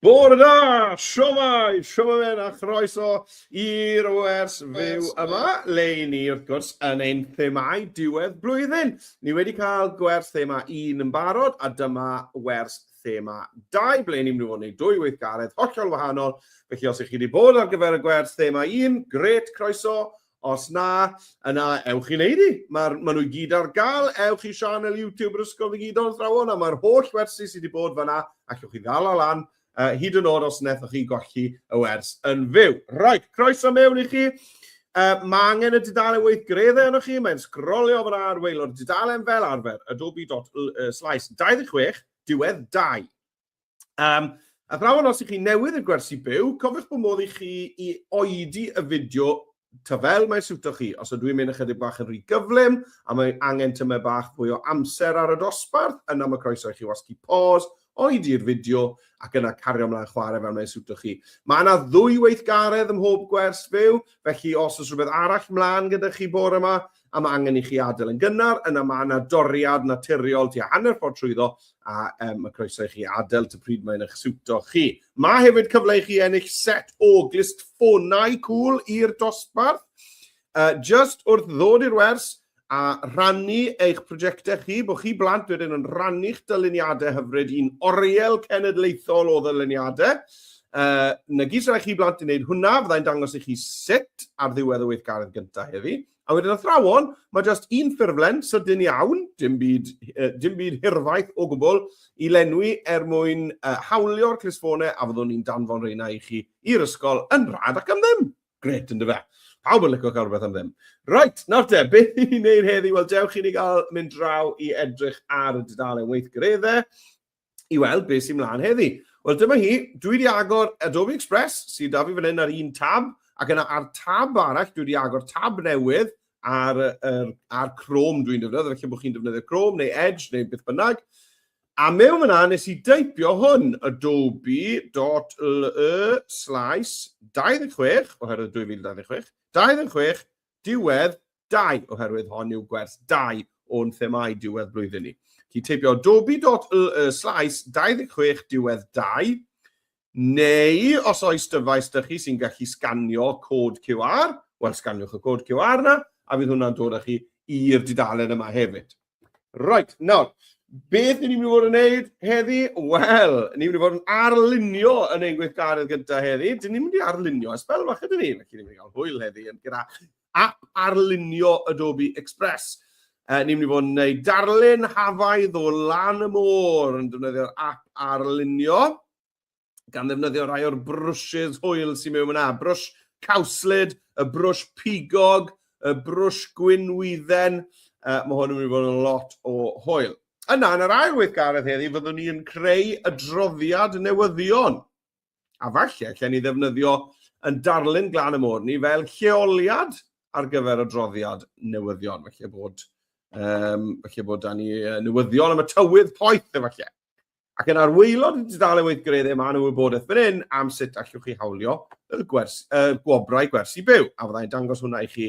Bore da, siomai men a chroeso i'r wers fyw yma, le ni wrth gwrs yn ein themau diwedd blwyddyn. Ni wedi cael gwers thema 1 yn barod a dyma wers thema 2, ble ni'n mynd i fod yn gwneud 2 weithgaredd hollol wahanol. Felly os ych chi wedi bod ar gyfer y gwers thema 1, gret, croeso. Os na, yna ewch i wneud i. Maen nhw gyd ar gael, ewch i sianel YouTube yr ysgol i gyd o'n thrawon, a mae'r holl wersi sydd wedi bod fyna, allwch chi ddal o lan, hyd yn oed os wnaethoch chi golli y wers yn fyw. Right, croeso mewn i chi. Mae angen y dudalen weithgareddau yno chi, mae'n sgrolio fan ar weilio'r dudalen fel arfer, Adobe.slice26, diwedd 2. A thrawon os ych chi newydd y gwersi byw, cofiwch bod modd i chi i oedi y fideo fel mae'n siwto chi. Os ydw i'n mynd ychydig bach yn rhy gyflym, a mae angen tymau bach fwy o amser ar y dosbarth, yna mae croeso i chi wasgu pause, oedi'r fideo, ac yna cario ymlaen chwarae fel mae'n siwto chi. Mae yna 2 weithgaredd ym mhob gwers fyw, felly os oes rhywbeth arall mlaen gyda chi bore yma, a mae angen i chi adael yn gynnar, yna mae yna doriad naturiol tua hanner ffordd trwyddo, a mae croeso i chi adael ty pryd mae'n eich siwto chi. Mae hefyd cyfle i chi ennill set o glist ffonau cool i'r dosbarth. Just wrth ddod i'r wers, a rannu eich prosiectau chi, bod chi blant wedyn yn rannu'ch dyluniadau hyfryd i'n oriel cenedlaethol o ddyluniadau. Na gyd sy'n chi blant i wneud hwnna, fyddai'n dangos i chi sut ar ddiwedd y weithgaredd gyntaf heddi. A wedyn athrawon, mae just un ffurflen sydyn iawn, dim byd hirfaith o gwbl, i lenwi mwyn hawlio'r clisfonau a fyddwn ni'n danfon reina i chi i'r ysgol yn rhad ac am ddim. Gret, ynddo fe. Pawb yn licio cael rhywbeth am ddim. Right, nawr te, beth i ni'n neud heddi? Wel, dewch i ni gael mynd draw i edrych ar y dudalen weithgareddau i weld beth sy'n mlaen heddi. Wel, dyma hi, dwi wedi agor Adobe Express, sydd da fi fan hyn ar un tab, ac yna ar tab arall, dwi wedi agor tab newydd ar Chrome dwi'n defnyddio, felly bod chi'n defnyddio Chrome neu Edge neu beth bynnag. A mewn fyna nes i deipio hwn, Adobe.slice26, oherwydd 2026, 26, diwedd 2, oherwydd hon yw gwers 2 o'n themau diwedd blwyddyn ni. Chi teipio Adobe.slice26, diwedd 2, neu os oes dyfais dy chi sy'n gallu sganio cod QR, wel sganiwch y cod QR na, a fydd hwnna'n dod â chi i'r dudalen yma hefyd. Right, nawr, beth ni'n mynd i fod yn gwneud heddi? Wel, ni'n mynd i fod yn arlunio yn ein gweithgaredd gyntaf heddi. Dyn ni'n mynd i arlunio, a spel fach ydyn ni, felly ni'n mynd i gael hwyl heddi gyda app arlunio Adobe Express. Ni'n mynd i fod yn gwneud darlun hafaidd o lan y môr yn defnyddio'r app arlunio, gan ddefnyddio rai o'r brwsys hwyl sy'n mewn yna. Brwsh cawslid, y brwsh pigog, y brwsh gwynwydden. Mae hwn yn mynd i fod yn lot o hwyl. Yna, yn yr ail weithgaredd heddi, fyddwn ni'n creu adroddiad newyddion. A falle, lle ni ddefnyddio yn darlun glan y môr ni fel lleoliad ar gyfer adroddiad newyddion. Felly bod da ni newyddion am y tywydd poeth, efallai. Ac yn arweilod y dudalen weithgareddau mae yna wybodaeth fan hyn am sut allwch chi hawlio y gwobrau gwersi byw. A fyddai'n dangos hwnna i chi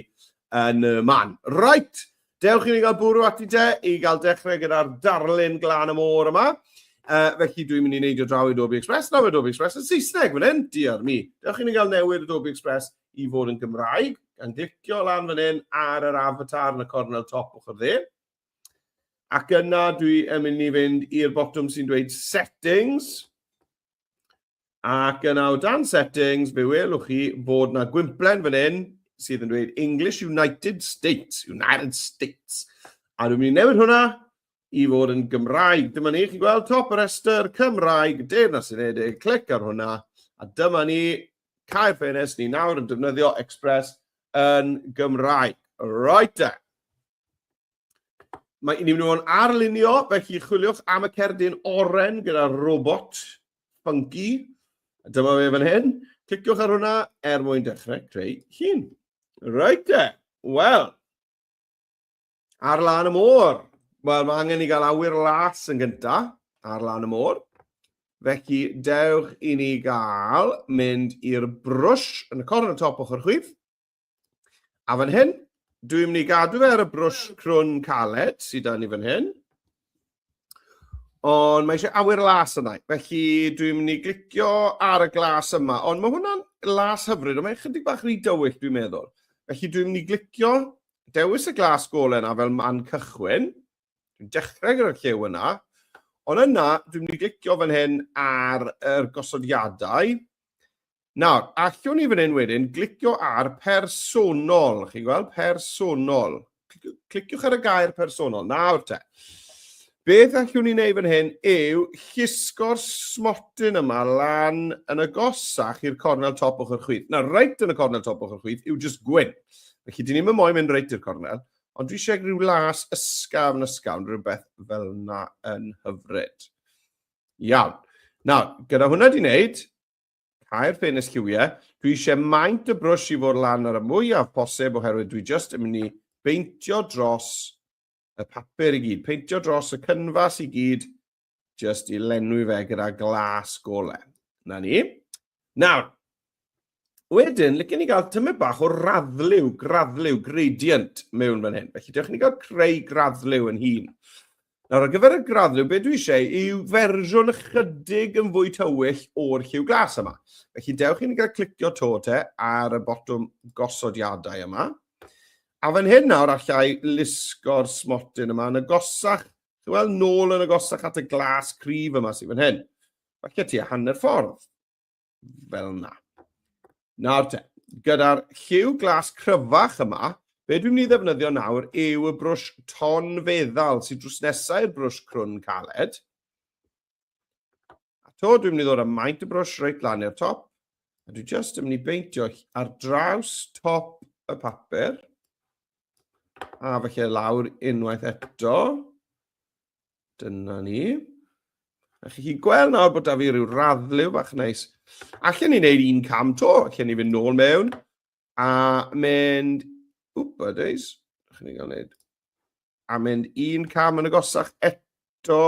yn y man. Right! Dewch i ni gael bwrw ati te i gael dechrau gyda'r darlun glan y môr yma. Felly dwi'n mynd i wneud o draw i Adobe Express. Nawr Adobe Express yn Saesneg fan hyn, diar mi. Dewch i ni gael newid Adobe Express i fod yn Gymraeg. Gan glicio lan fan hyn ar yr avatar yn y cornel top o'ch dde. Ac yna dwi yn mynd i fynd i'r botwm sy'n dweud Settings. Ac yna o dan Settings, fe welwch chi bod na gwimplen fan hyn sydd yn dweud English United States. A dwi'n mynd i newid hwnna i fod yn Gymraeg. Dyma ni, chi'n gweld top y restr Cymraeg, Deyrnas Unedig, clic ar hwnna, a dyma ni, cau'r ffenest ni nawr yn defnyddio Express yn Gymraeg. Right there. Ni'n mynd i fod yn arlunio, felly chwiliwch am y cerdyn oren gyda robot funky. Dyma fe fan hyn. Cliciwch ar hwnna mwyn dechrau creu llun. Right there. Wel, ar lan y môr. Wel, mae angen i gael awyr las yn gyntaf ar lan y môr. Felly, dewch i ni gael mynd i'r brwsh yn y corn y top o'ch chwith. A fan hyn, dwi'n mynd i gadw fe ar y brwsh crwn caled sydd da ni fan hyn. Ond mae eisiau awyr las yna. Felly dwi'n mynd i glicio ar y glas yma. Ond mae hwnna'n glas hyfryd, ond mae'n chydig bach rhy dywyll, dwi'n meddwl. Felly dwi'n mynd i glicio, dewis y glas golau yna fel man cychwyn. Dwi'n dechrau gyda'r lliw yna. Ond yna, dwi'n mynd i glicio fan hyn ar yr gosodiadau. Nawr, allwn ni fan hyn wedyn, glicio ar personol. Chi'n gweld? Personol. Cliciwch ar y gair personol. Nawr te. Beth allwn ni wneud fan hyn yw llusgo'r smotyn yma lan yn agosach i'r cornel top o'ch chwith. Nawr, reit yn y cornel top o'ch chwith yw just gwyn. Felly, dyn ni'n moyn mynd reit i'r cornel, ond dwi eisiau rhyw las ysgafn, rhywbeth fel yna yn hyfryd. Iawn. Nawr, gyda hwnna di wneud, cau'r ffenest lliwiau, dwi eisiau maint y brwsh i fod lan ar y mwyaf posib oherwydd dwi just yn mynd i beintio dros y papur i gyd, peintio dros y cynfas i gyd, just i lenwi fe gyda glas golau. Na ni. Nawr, wedyn, licen ni gael tymau bach o graddliw, gradient mewn fan hyn. Felly, dewch ni gael creu graddliw yn hun. Nawr, ar gyfer y graddliw, beth dwi eisiau yw fersiwn ychydig yn fwy tywyll o'r lliw glas yma. Felly, dewch ni gael clicio to te ar y botwm gosodiadau yma. A fan hyn nawr allai lusgo'r smotyn yma yn agosach, wel, nôl yn agosach at y glas cryf yma sydd fan hyn. Falle ti a hanner ffordd, fel yna. Nawr te, gyda'r lliw glas cryfach yma, be dwi'n mynd i ddefnyddio nawr yw y brwsh ton feddal sydd drws nesaf i'r brwsh crwn caled. A to dwi'n mynd i ddod â maint y brwsh reit lan i'r top. A dwi just yn mynd i beintio ar draws top y papur. A felly lawr unwaith eto. Dyna ni. A chi gweld nawr bod da fi rhyw raddliw bach neis. Allen ni wneud un cam to. Allen ni fynd nôl mewn. A mynd... Wp-a-days. Allen ni gael wneud. A mynd un cam yn agosach eto.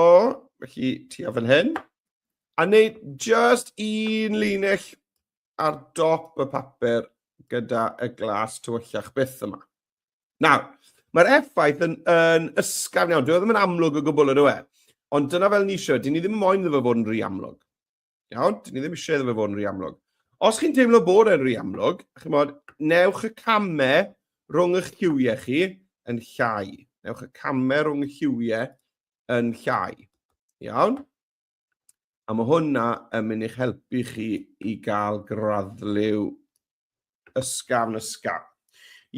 Felly tua fan hyn. A wneud just un linell ar dop y papur gyda y glas tywyllach byth yma. Nawr, mae'r effaith yn ysgafn iawn. Dwi ddim yn amlwg o gwbl ydw e. Ond dyna fel ni eisiau, dyn ni ddim yn moyn iddo fe fod yn rhy amlwg. Iawn? Dyn ni ddim eisiau iddo fe fod yn rhy amlwg. Os chi'n teimlo bod e'n rhy amlwg, chi'n modd, newch y camau rhwng eich lliwiau chi yn llai. Newch y camau rhwng eich lliwiau yn llai. Iawn? A mae hwnna yn mynd i'ch helpu chi i gael graddliw ysgafn.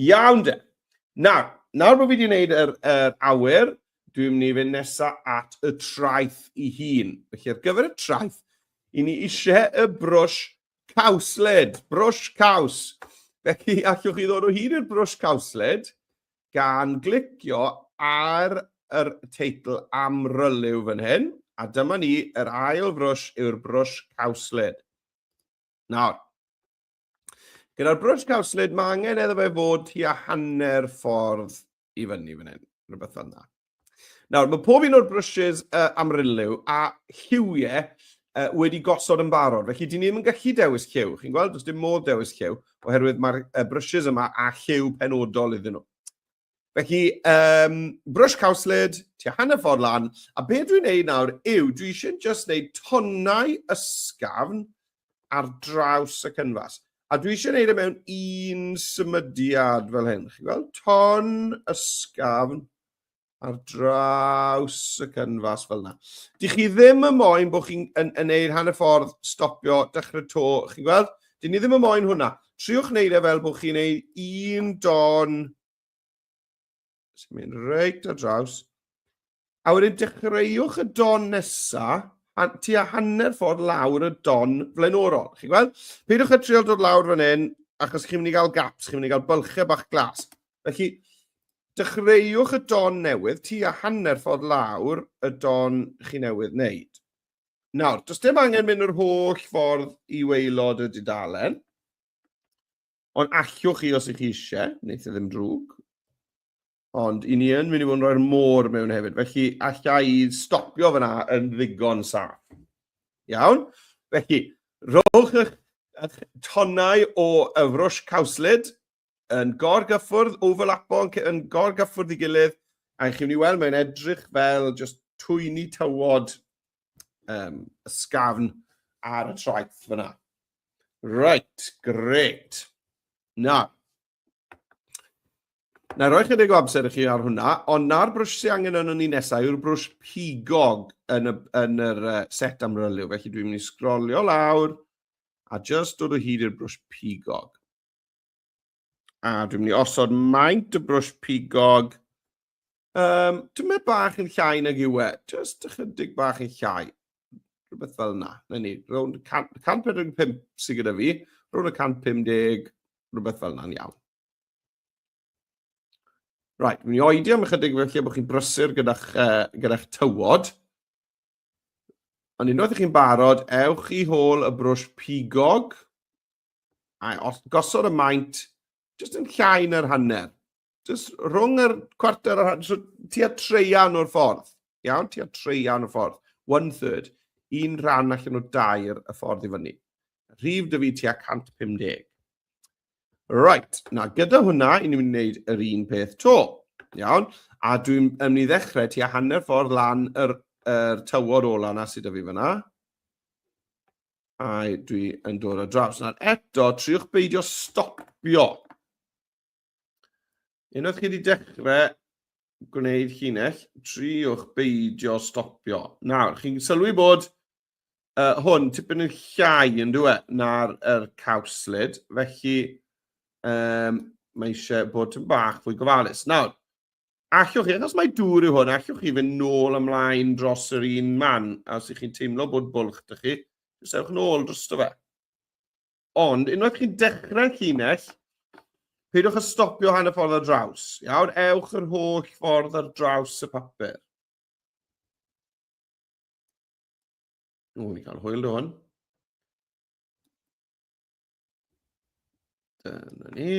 Iawn de. Nawr bod fi wedi wneud yr awyr, dwi'n mynd i fynd nesaf at y traeth i hun. Felly ar gyfer y traeth, i ni eisiau y brwsh cawsled, brwsh caws. Felly allwch chi ddod o hyd i'r brwsh cawsled gan glicio ar yr teitl amryliw fan hyn, a dyma ni, yr ail brwsh yw'r brwsh cawsled. Nawr, gyda'r brwsh cawsled, mae angen iddo fe fod tua hanner ffordd i fyny fan hyn, rhywbeth fel yna. Nawr, mae pob un o'r brwshes amryliw a lliwiau wedi gosod yn barod. Felly, dyn ni ddim yn gallu dewis lliw. Chi'n gweld, does dim modd dewis lliw, oherwydd mae'r brwshes yma a lliw penodol iddyn nhw. Felly, brwsh cawsled, tua hanner ffordd lan, a beth dwi'n neud nawr yw, dwi eisiau just neud tonnau ysgafn ar draws y cynfas. A dwi eisiau gwneud e mewn un symudiad fel hyn. Chi'n gweld? Ton ysgafn ar draws y cynfas fel yna. Di chi ddim yn moyn bod chi'n gwneud hanner ffordd stopio, dechrau to. Chi'n gweld? Di ni ddim yn moyn hwnna. Triwch wneud e fel bod chi'n gwneud un don. Sy'n mynd reit ar draws. A wedyn dechreuwch y don nesaf. Tua hanner ffordd lawr y don flaenorol. Chi'n gweld? Peidwch a trial dod lawr fan hyn, achos chi'n mynd i gael gaps, chi'n mynd i gael bylchau bach glas. Felly, dechreuwch y don newydd, tua hanner ffordd lawr y don chi newydd wneud. Nawr, does dim angen mynd yr holl ffordd i waelod y dudalen, ond allwch chi os ych chi eisiau, wneud ddim drwg. Ond i ni yn mynd i fod yn rhoi'r môr mewn hefyd. Felly, allai i stopio fyna yn ddigon saff. Iawn? Felly, rhowch eich tonnau o y frwsh cawsled yn gorgyffwrdd, overlapo yn gorgyffwrdd i gilydd, a chi'n mynd i weld mae'n edrych fel just twyni tywod ysgafn ar y traeth fyna. Right, great. Na roi chydig o amser i chi ar hwnna, ond na'r brwsh sy'n angen yn ni nesaf yw'r brwsh pigog yn yr set amryliw. Felly dwi'n mynd i sgrolio lawr a just dod o hyd i'r brwsh pigog. A dwi'n mynd i osod maint y brwsh pigog. Dwi'n mynd bach yn llai nag yw e. Just ychydig bach yn llai. Rhywbeth fel yna. Na ni, rownd 145 sydd gyda fi, rownd 150, rhywbeth fel yna'n iawn. Right, dwi'n mynd i oedi am ychydig felly bod chi'n brysur gyda'ch tywod. Ond unwaith chi'n barod, ewch i hôl y brwsh pigog. A gosod y maint, jyst yn llai na'r hanner. Jyst rhwng yr cwarter o'r hanner, so tua treian o'r ffordd. Iawn, tua treian o'r ffordd. 1/3. Un rhan allan o 2 y ffordd i fyny. Rhif dy fi tua 150. Right, na gyda hwnna, i ni'n mynd i wneud yr un peth to. Iawn, a dwi'n mynd i ddechrau tua hanner ffordd lan yr tywod ola na sydd â fi fyna. A dwi yn dod o draws. Nawr eto, triwch beidio stopio. Unwaith chi wedi dechrau gwneud llinell, triwch beidio stopio. Nawr, chi'n sylwi bod hwn tipyn yn llai yn dweud na'r cawslid, felly mae eisiau bod yn bach fwy gofalus. Nawr, allwch chi, achos mae dŵr yw hwn, allwch chi fynd nôl ymlaen dros yr un man, a os ych chi'n teimlo bod bwlch dych chi, jyst ewch nôl drosto fe. Ond, unwaith chi'n dechrau llinell, peidwch â stopio hanner ffordd ar draws. Iawn, ewch yr holl ffordd ar draws y papur. Ni'n cael hwyl hwn. Dyna ni.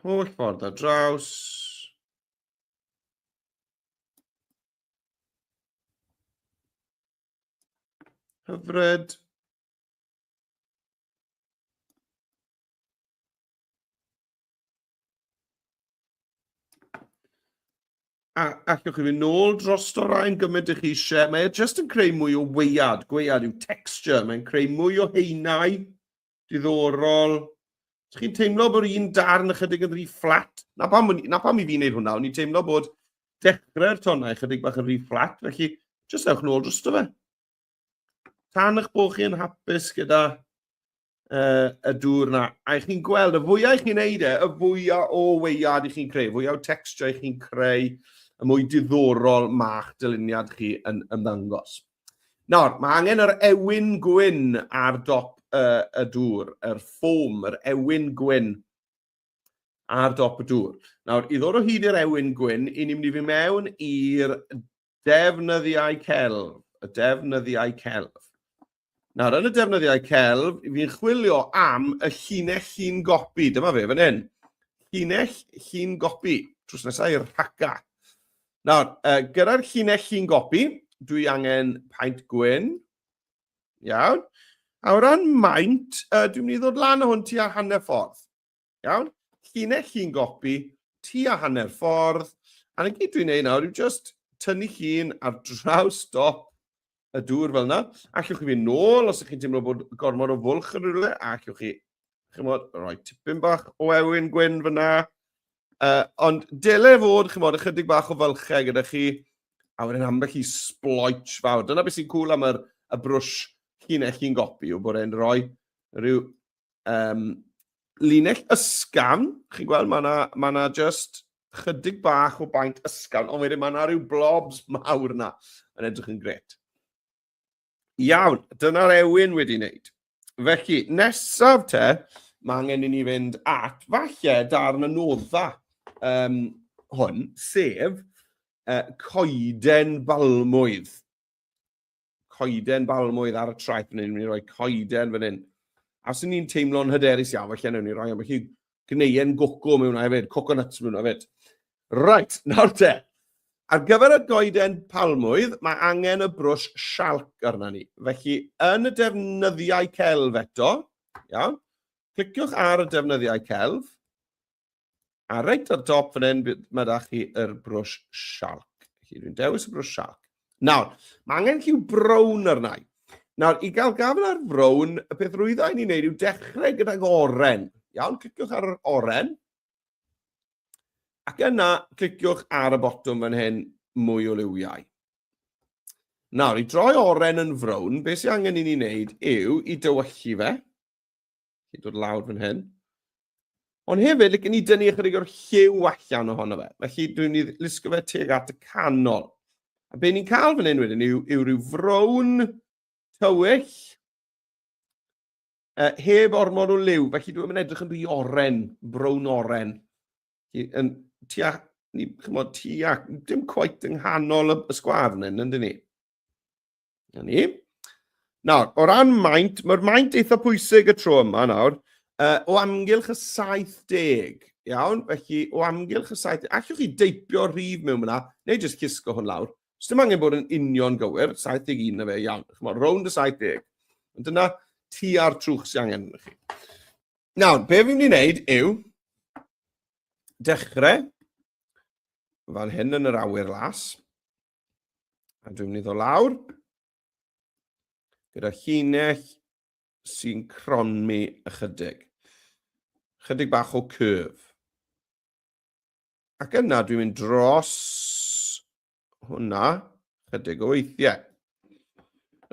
Holl ffordd ar draws. Hyfryd. A allwch chi fynd nôl dros o rhain gymryd ych chi eisiau. Mae jyst yn creu mwy o weiad. Gweiad yw texture. Mae'n creu mwy o heinau diddorol. Chi'n teimlo bod un darn ychydig yn rhy fflat. Na pam i fi wneud hwnna. O'n i'n teimlo bod dechrau'r tonnau ychydig bach yn rhy fflat. Felly, jyst ewch nôl dros o fe. Tan eich bod chi'n hapus gyda y dŵr na. A chi'n gweld, y fwyaf chi'n neud y fwyaf o weiad i chi'n creu. Fwyaf o texture i chi'n creu, y mwy diddorol ma'ch dyluniad chi yn ymddangos. Nawr, mae angen yr ewyn gwyn ar dop y dŵr, yr ffôm, yr ewyn gwyn ar dop y dŵr. Nawr, i ddod o hyd i'r ewyn gwyn, i ni'n mynd i fi mewn i'r defnyddiau celf. Y defnyddiau celf. Nawr, yn y defnyddiau celf, fi'n chwilio am y llinell llun gopi. Dyma fe, fan hyn. Llinell llun gopi. Trws nesaf i'r rhaca. Nawr, gyda'r llinell llun gopi, dwi angen paent gwyn. Iawn. A o ran maint, dwi'n mynd i ddod lan o hwn tua hanner ffordd. Iawn. Llinell llun gopi, tua hanner ffordd. A na gyd dwi'n neud nawr, dwi'n just tynnu llun ar draws dop y dŵr fel yna. Allwch chi fynd nôl os ych chi'n teimlo bod gormod o fwlch yn rhywle. Allwch chi rhoi tipyn bach o ewyn gwyn fyna. Ond dyle fod, ychydig bach o fylchau gyda chi. A wedyn ambell i sbloich fawr. Dyna beth sy'n cool am y brwsh llinell llun gopi yw bod e'n rhoi rhyw linell ysgafn. Chi'n gweld, mae yna just chydig bach o baint ysgafn, ond wedyn mae yna rhyw blobs mawr yna yn edrych yn gret. Iawn, dyna'r ewyn wedi wneud. Felly, nesaf te, mae angen i ni fynd at, falle, darn y nodda hwn, sef coeden balmwydd. Coeden balmwydd ar y traeth, ni'n mynd i roi coeden fan hyn. A os ni'n teimlo'n hyderus iawn, felly ni'n rhoi am eich gneuen gwco mewn hefyd, coconuts mewn hefyd. Right, nawr te. Ar gyfer y goeden palmwydd, mae angen y brwsh sialc arna ni. Felly, yn y defnyddiau celf eto, iawn, cliciwch ar y defnyddiau celf, a reit ar top fan hyn, mae da chi yr brwsh sialc. Felly, dwi'n dewis y brwsh sialc. Nawr, mae angen lliw brown arna i. Nawr, i gael gafel ar brown, y peth rwyddau ni'n neud yw dechrau gyda'r oren. Iawn, cliciwch ar yr oren. Ac yna, cliciwch ar y botwm fan hyn mwy o liwiau. Nawr, i droi oren yn frown, beth sy'n angen i ni wneud yw i dywyllu fe. I dod lawr fan hyn. Ond hefyd, licen ni dynnu ychydig o'r lliw allan ohono fe. Felly, dwi'n ni lusgo fe tuag at y canol. A be ni'n cael fan hyn wedyn yw rhyw frown tywyll heb ormod o liw. Felly, dwi'n mynd edrych yn rhy oren, brown oren. Dim cweit yng nghanol y sgwar yn yndyn ni. Ni. Nawr, o ran maint, mae'r maint eitha pwysig y tro yma nawr, o amgylch y 70, iawn? Felly, o amgylch y 70, allwch chi deipio rhif mewn yna, neu jyst cysgo hwn lawr. Os dim angen bod yn union gywir, 71 na fe, iawn. Rownd y 70. Ond dyna tua'r trwch sy'n angen yna chi. Nawr, be fi'n mynd i wneud yw dechrau fan hyn yn yr awyr las. A dwi'n mynd i ddod lawr gyda llinell sy'n cronmi ychydig. Chydig bach o curve. Ac yna dwi'n mynd dros hwnna chydig o weithiau.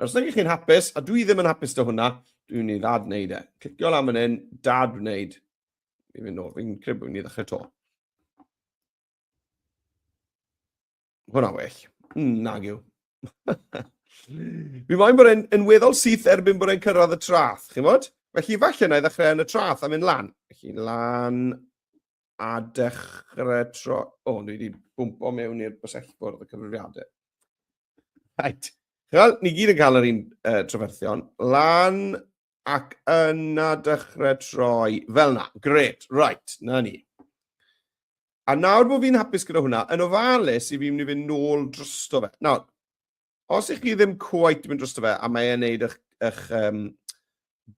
Os ydych chi'n hapus, a dwi ddim yn hapus dy hwnna, dwi'n mynd i ddad wneud e. Clicio lan fan hyn, dad wneud. Fi'n credu bod fi'n i ddechrau to. Hwna well. Nag yw. Fi moyn bod e'n weddol syth erbyn bod e'n cyrraedd y trath, chi'n bod? Felly falle na i ddechrau yn y trath a mynd lan. Felly lan a dechrau tro... O, dwi wedi bwmpo mewn i'r bysellbwrdd y cyfrifiadau. Right. Ni gyd yn cael yr un trafferthion. Lan ac yna dechrau troi. Fel na. Gret. Right. Na ni. A nawr bod fi'n hapus gyda hwnna, yn ofalus i fi'n mynd i fynd nôl drosto fe. Nawr, os ych chi ddim cweit mynd drosto fe, a mae e'n neud eich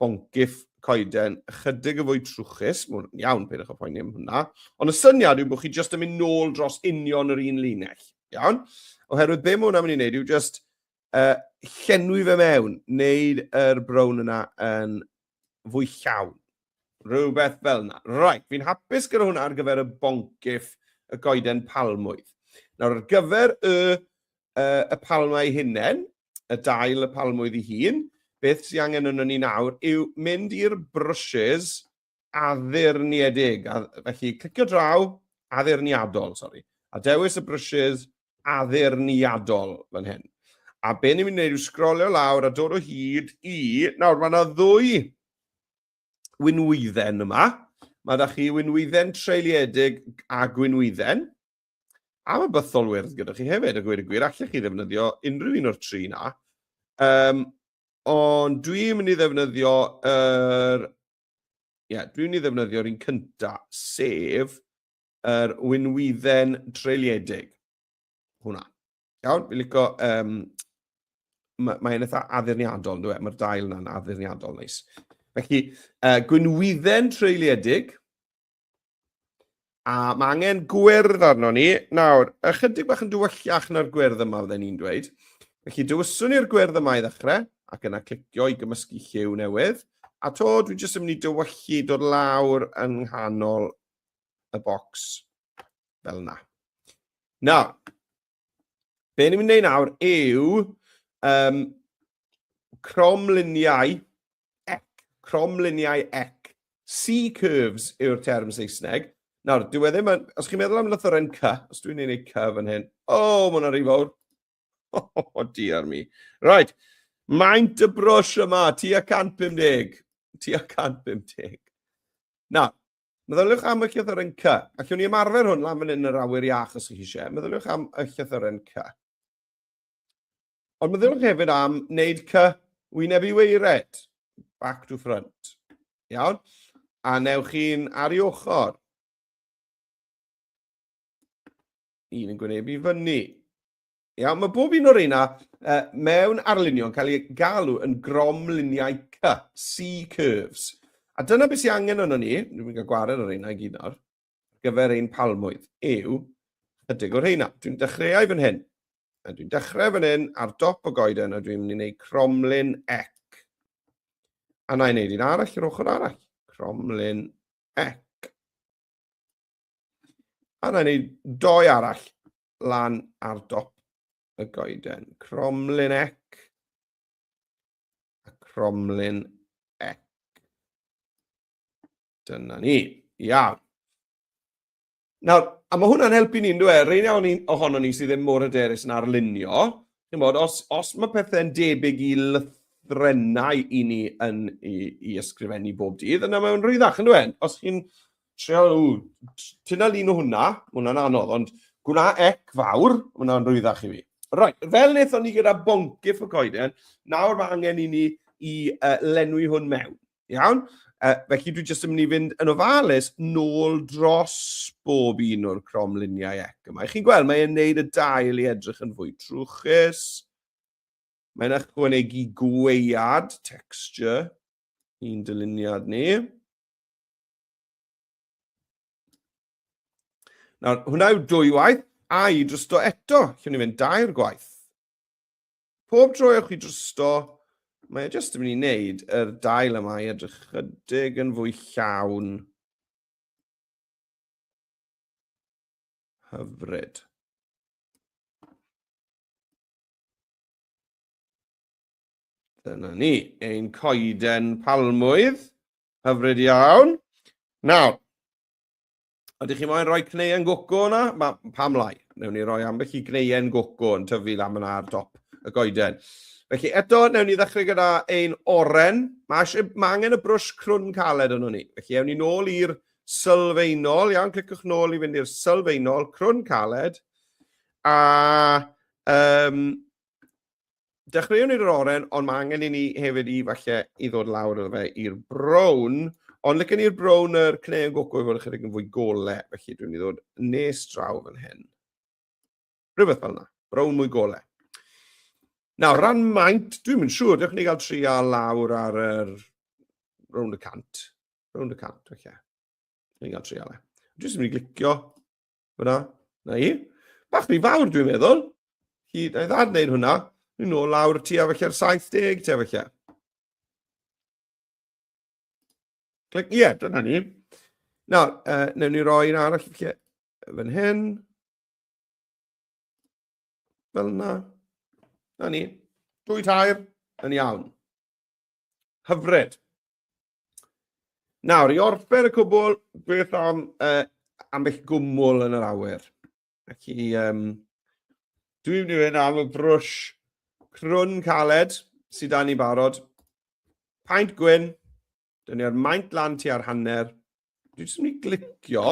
boncyff coeden ychydig y fwy trwchus, mwyn iawn peth eich poeni am hwnna, ond y syniad yw bod chi jyst yn mynd nôl dros union yr un linell. Iawn? Oherwydd be mae hwnna'n mynd i wneud yw jyst llenwi fe mewn, wneud yr brown yna yn fwy llawn. Rhywbeth fel yna. Right, fi'n hapus gyda hwnna ar gyfer y boncyff y goeden palmwydd. Nawr, ar gyfer y palmau hunain, y dail y palmwydd i hun, beth sy'n angen yno ni nawr yw mynd i'r brushes addurniedig. Felly, clicio draw, addurniadol, sori. A dewis y brushes addurniadol fan hyn. A be ni'n mynd i wneud yw sgrolio lawr a dod o hyd i... Nawr, mae yna ddwy wynwydden yma. Mae da chi wynwydden treiliedig a gwynwydden. A mae bythol wyrdd gyda chi hefyd, y gweud y gwir. Allech chi ddefnyddio unrhyw un o'r tri na. Ond dwi'n mynd i ddefnyddio dwi'n mynd i ddefnyddio'r un cynta, sef yr wynwydden treiliedig. Hwna. Iawn, fi'n licio... Mae'n eitha addurniadol, dwi'n mae'r dail yna'n addurniadol neis. Felly, gwynwydden treiliedig, a mae angen gwyrdd arno ni. Nawr, ychydig bach yn dywyllach na'r gwyrdd yma, fydden ni'n dweud. Felly, dywyswn ni'r gwyrdd yma i ddechrau, ac yna clicio i gymysgu lliw newydd. A to, dwi'n jyst yn mynd i dywyllu dod lawr yng nghanol y bocs fel yna. Nawr, be ni'n mynd i wneud nawr yw cromluniau ec. C-curves yw'r term Saesneg. Nawr, dwi ddim yn... Os chi'n meddwl am lythyren C, os dwi'n ei C fan hyn... O, mae hwnna rhy fawr. O, dear me. Right. Maint y brwsh yma, tua 150. Tua 150. Nawr, meddyliwch am y llythyren C. Allwn ni ymarfer hwn lan fan hyn yr awyr iach os chi eisiau. Meddyliwch am y llythyren C. Ond meddyliwch hefyd am wneud C wynebu weired. Back to front. Iawn? A newch chi'n ar ei ochr. Un yn gwynebu fyny. Iawn, mae bob un o'r una mewn arlunion cael ei galw yn gromluniau C, C-curves. A dyna beth sy'n angen yno ni, dwi'n mynd i gael gwared o'r una i gyd nawr, gyfer ein palmwydd, yw chydig o'r heina. Dwi'n dechrau fan hyn. A dwi'n dechrau fan hyn ar dop y goeden, a dwi'n mynd i wneud cromlin ec. A na i wneud un arall yr ochr arall. Cromlin ec. A na i wneud 2 arall lan ar dop y goeden. Cromlin ec. A cromlin ec. Dyna ni. Iawn. Nawr, a mae hwnna'n helpu ni'n dweud, rhaid iawn ohono ni sydd ddim mor hyderus yn arlunio. Os mae pethau'n debyg i lythrennau i ni i ysgrifennu bob dydd, yna mae'n rhwyddach yn dweud. Os chi'n trio, tynnu lun o hwnna, hwnna'n anodd, ond gwna ec fawr, hwnna'n rhwyddach i fi. Right, fel wnaethon ni gyda boncyff y coeden, nawr mae angen i ni i lenwi hwn mewn. Iawn? Felly dwi jyst yn mynd i fynd yn ofalus nôl dros bob un o'r cromluniau ec yma. Chi'n gweld, mae'n neud y dail i edrych yn fwy trwchus. Mae'n ychwanegu gweuad, texture, un dyluniad ni. Nawr, hwnna yw 2 waith, a i drosto eto. Llwn ni fynd 2 gwaith. Pob tro ewch i drosto, mae jyst yn mynd i wneud yr dail yma i edrych chydig yn fwy llawn. Hyfryd. Dyna ni, ein coeden palmwydd. Hyfryd iawn. Nawr, ydych chi moyn rhoi cneuen goco yna? Pam lai? Newn ni roi ambell i cneuen goco yn tyfu lam yna ar dop y goeden. Felly eto, newn ni ddechrau gyda ein oren. Mae angen y brwsh crwn caled yno ni. Felly ewn ni nôl i'r sylfaenol. Iawn, cliciwch nôl i fynd i'r sylfaenol, crwn caled. A dechreuwn ni'r oren, ond mae angen i ni hefyd i falle i ddod lawr o fe i'r brown. Ond licen ni'r brown yr cneuen goco i fod ychydig yn fwy gole. Felly dwi'n i ddod nes draw fan hyn. Rhywbeth fel yna. Brown mwy gole. Nawr, ran maint, dwi'n mynd siŵr, dewch ni gael trial lawr ar rownd y cant. Rownd y cant, felly. Dwi'n gael trial e. Dwi'n mynd i glicio hwnna. Na i. Bach ni fawr, dwi'n meddwl. Na i ddad wneud hwnna. Dwi'n nôl lawr tua felly'r 70, te felly. Clic, ie, dyna ni. Nawr, newn ni roi un arall felly fan hyn. Fel yna. Na ni. 2 tair yn iawn. Hyfryd. Nawr, i orffen y cwbl, beth am ambell gwmwl yn yr awyr. Felly, dwi'n mynd i fynd am y brwsh crwn caled sydd da ni barod. Paint gwyn. Dyn ni'r maint lan ti ar hanner. Dwi'n jyst mynd i glicio.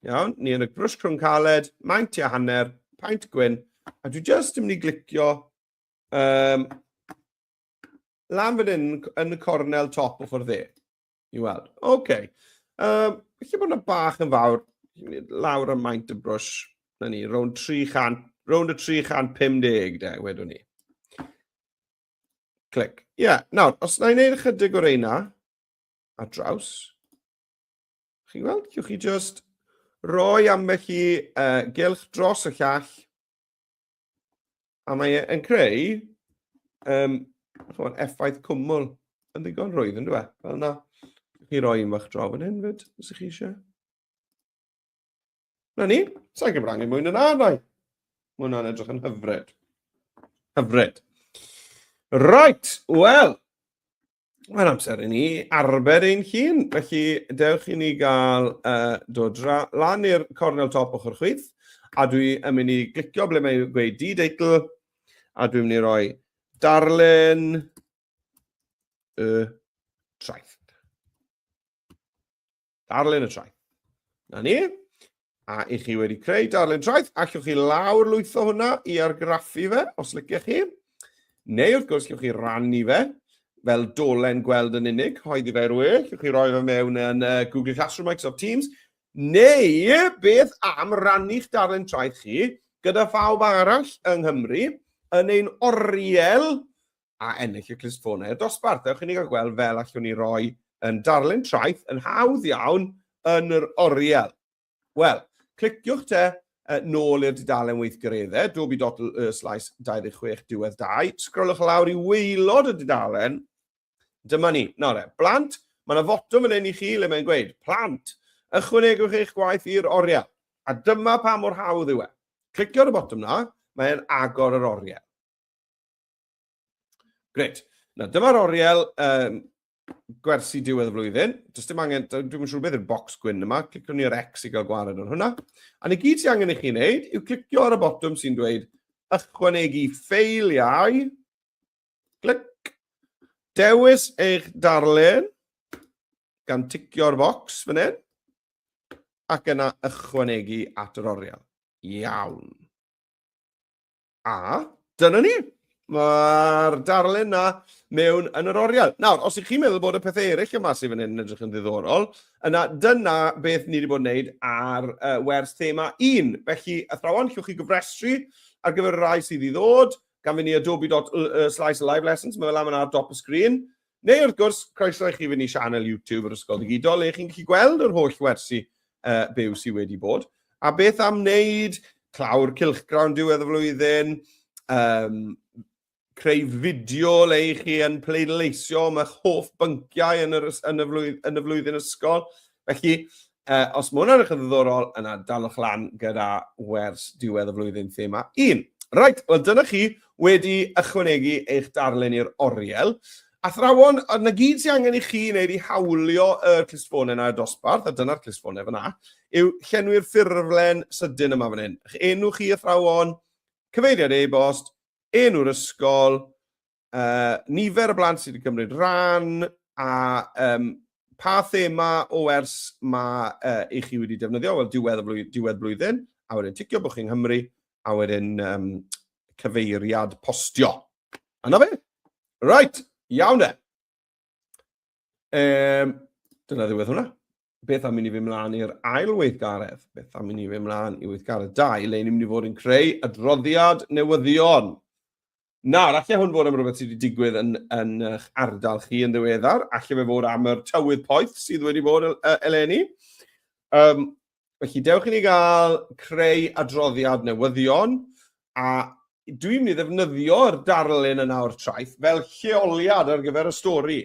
Iawn, ni yn y brwsh crwn caled, maint ti ar hanner, paint gwyn. A dwi jyst yn mynd i glicio lan fan hyn yn y cornel top o ffordd dde. I weld. Oce. Felly bod yna bach yn fawr. Lawr y maint y brwsh. Na ni, rownd y 350 de, wedwn ni. Clic. Ie, nawr, os na i wneud ychydig o'r eina ar draws, chi'n gweld? Chiwch chi jyst roi ambell i gylch dros y llall. A mae e'n creu effaith cwmwl yn ddigon rwydd yn dweud. Fel yna, chi roi un bach draw fan hyn fyd, os ych chi eisiau. Na ni, sa'n gyfrangu mwy na nai. Mae hwnna'n edrych yn hyfryd. Hyfryd. Right, wel, mae'n amser i ni arbed ein llun. Felly, dewch i ni gael dod lan i'r cornel top ochr chwith. A dwi yn mynd i glicio ble mae'n gweud D-deitl, a dwi'n mynd i roi darlun y traeth. Darlun y traeth. Na ni. A i chi wedi creu darlun traeth, allwch chi lawr lwytho hwnna i argraffu fe, os liciach chi. Neu wrth gwrs, allwch chi rannu fe, fel dolen gweld yn unig, hoeddi fe'r we, allwch chi roi fe mewn yn Google Classroom, Microsoft Teams. Neu, beth am rannu'ch darlun traeth chi gyda phawb arall yng Nghymru yn ein oriel a ennill y clustffonau dosbarth. Ewch i ni gael gweld fel allwn ni roi yn darlun traeth yn hawdd iawn yn yr oriel. Wel, cliciwch te nôl i'r dudalen weithgareddau, Adobe./26 diwedd 2. Sgrolwch lawr i waelod y dudalen. Dyma ni. Nawr, plant, mae yna fotwm yn un i chi le mae'n gweud, plant, ychwanegwch eich gwaith i'r oriel. A dyma pa mor hawdd yw e. Clicio ar y botwm na, mae'n agor yr oriel. Gret. Na, dyma'r oriel gwersi diwedd y flwyddyn. Does dim angen, dwi'n siŵr beth yw'r bocs gwyn yma. Clicio ni'r X i gael gwared ar hwnna. A ni gyd sy'n angen i chi wneud yw clicio ar y botwm sy'n dweud ychwanegu ffeiliau. Clic. Dewis eich darlun gan ticio'r bocs fan hyn. Ac yna ychwanegu at yr oriel. Iawn. A dyna ni. Mae'r darlun na mewn yn yr oriel. Nawr, os ych chi'n meddwl bod y pethau eraill yma sydd fan hyn yn edrych yn ddiddorol, yna dyna beth ni wedi bod yn gwneud ar wers Thema 1. Felly, athrawon, llwch chi gyfrestru ar gyfer y rai sydd i ddod, gan fynd i Adobe./live lessons, mae fel am yna ar dop y sgrin. Neu wrth gwrs, croeso i chi fynd i sianel YouTube yr Ysgol Digidol, le chi'n gallu gweld yr holl wersi byw sydd wedi bod. A beth am wneud clawr cylchgrawn diwedd y flwyddyn, creu fideo le i chi yn pleidleisio am eich hoff bynciau yn y flwyddyn ysgol. Felly, os mae hwnna'n edrych yn ddiddorol, yna dalwch lan gyda wers diwedd y flwyddyn Thema 1. Reit, wel dyna chi wedi ychwanegu eich darlun i'r oriel. Athrawon, yna gyd sy'n angen i chi wneud i hawlio y clustfonau yna y dosbarth, a dyna'r clustfonau fyna, yw llenwi'r ffurflen sydyn yma fan hyn. Eich enw chi athrawon, cyfeiriad e-bost, enw'r ysgol, nifer y blant sydd wedi cymryd ran, a pa thema o wers mae i chi wedi defnyddio, wel diwedd blwyddyn, a wedyn ticio bod chi'n Nghymru, a wedyn cyfeiriad postio. Yna fe? Right, iawn e. Dyna ddiwedd hwnna. Beth am i ni fy mlaen i'r ail weithgaredd? Beth am i ni fy mlaen i weithgaredd 2, le ni'n mynd i fod yn creu adroddiad newyddion. Nawr, allai hwn fod am rhywbeth sydd wedi digwydd yn eich ardal chi yn ddiweddar. Allai fe fod am yr tywydd poeth sydd wedi bod eleni. Felly, dewch i ni gael creu adroddiad newyddion, a dwi'n mynd i ddefnyddio'r darlun yna o'r traeth fel lleoliad ar gyfer y stori.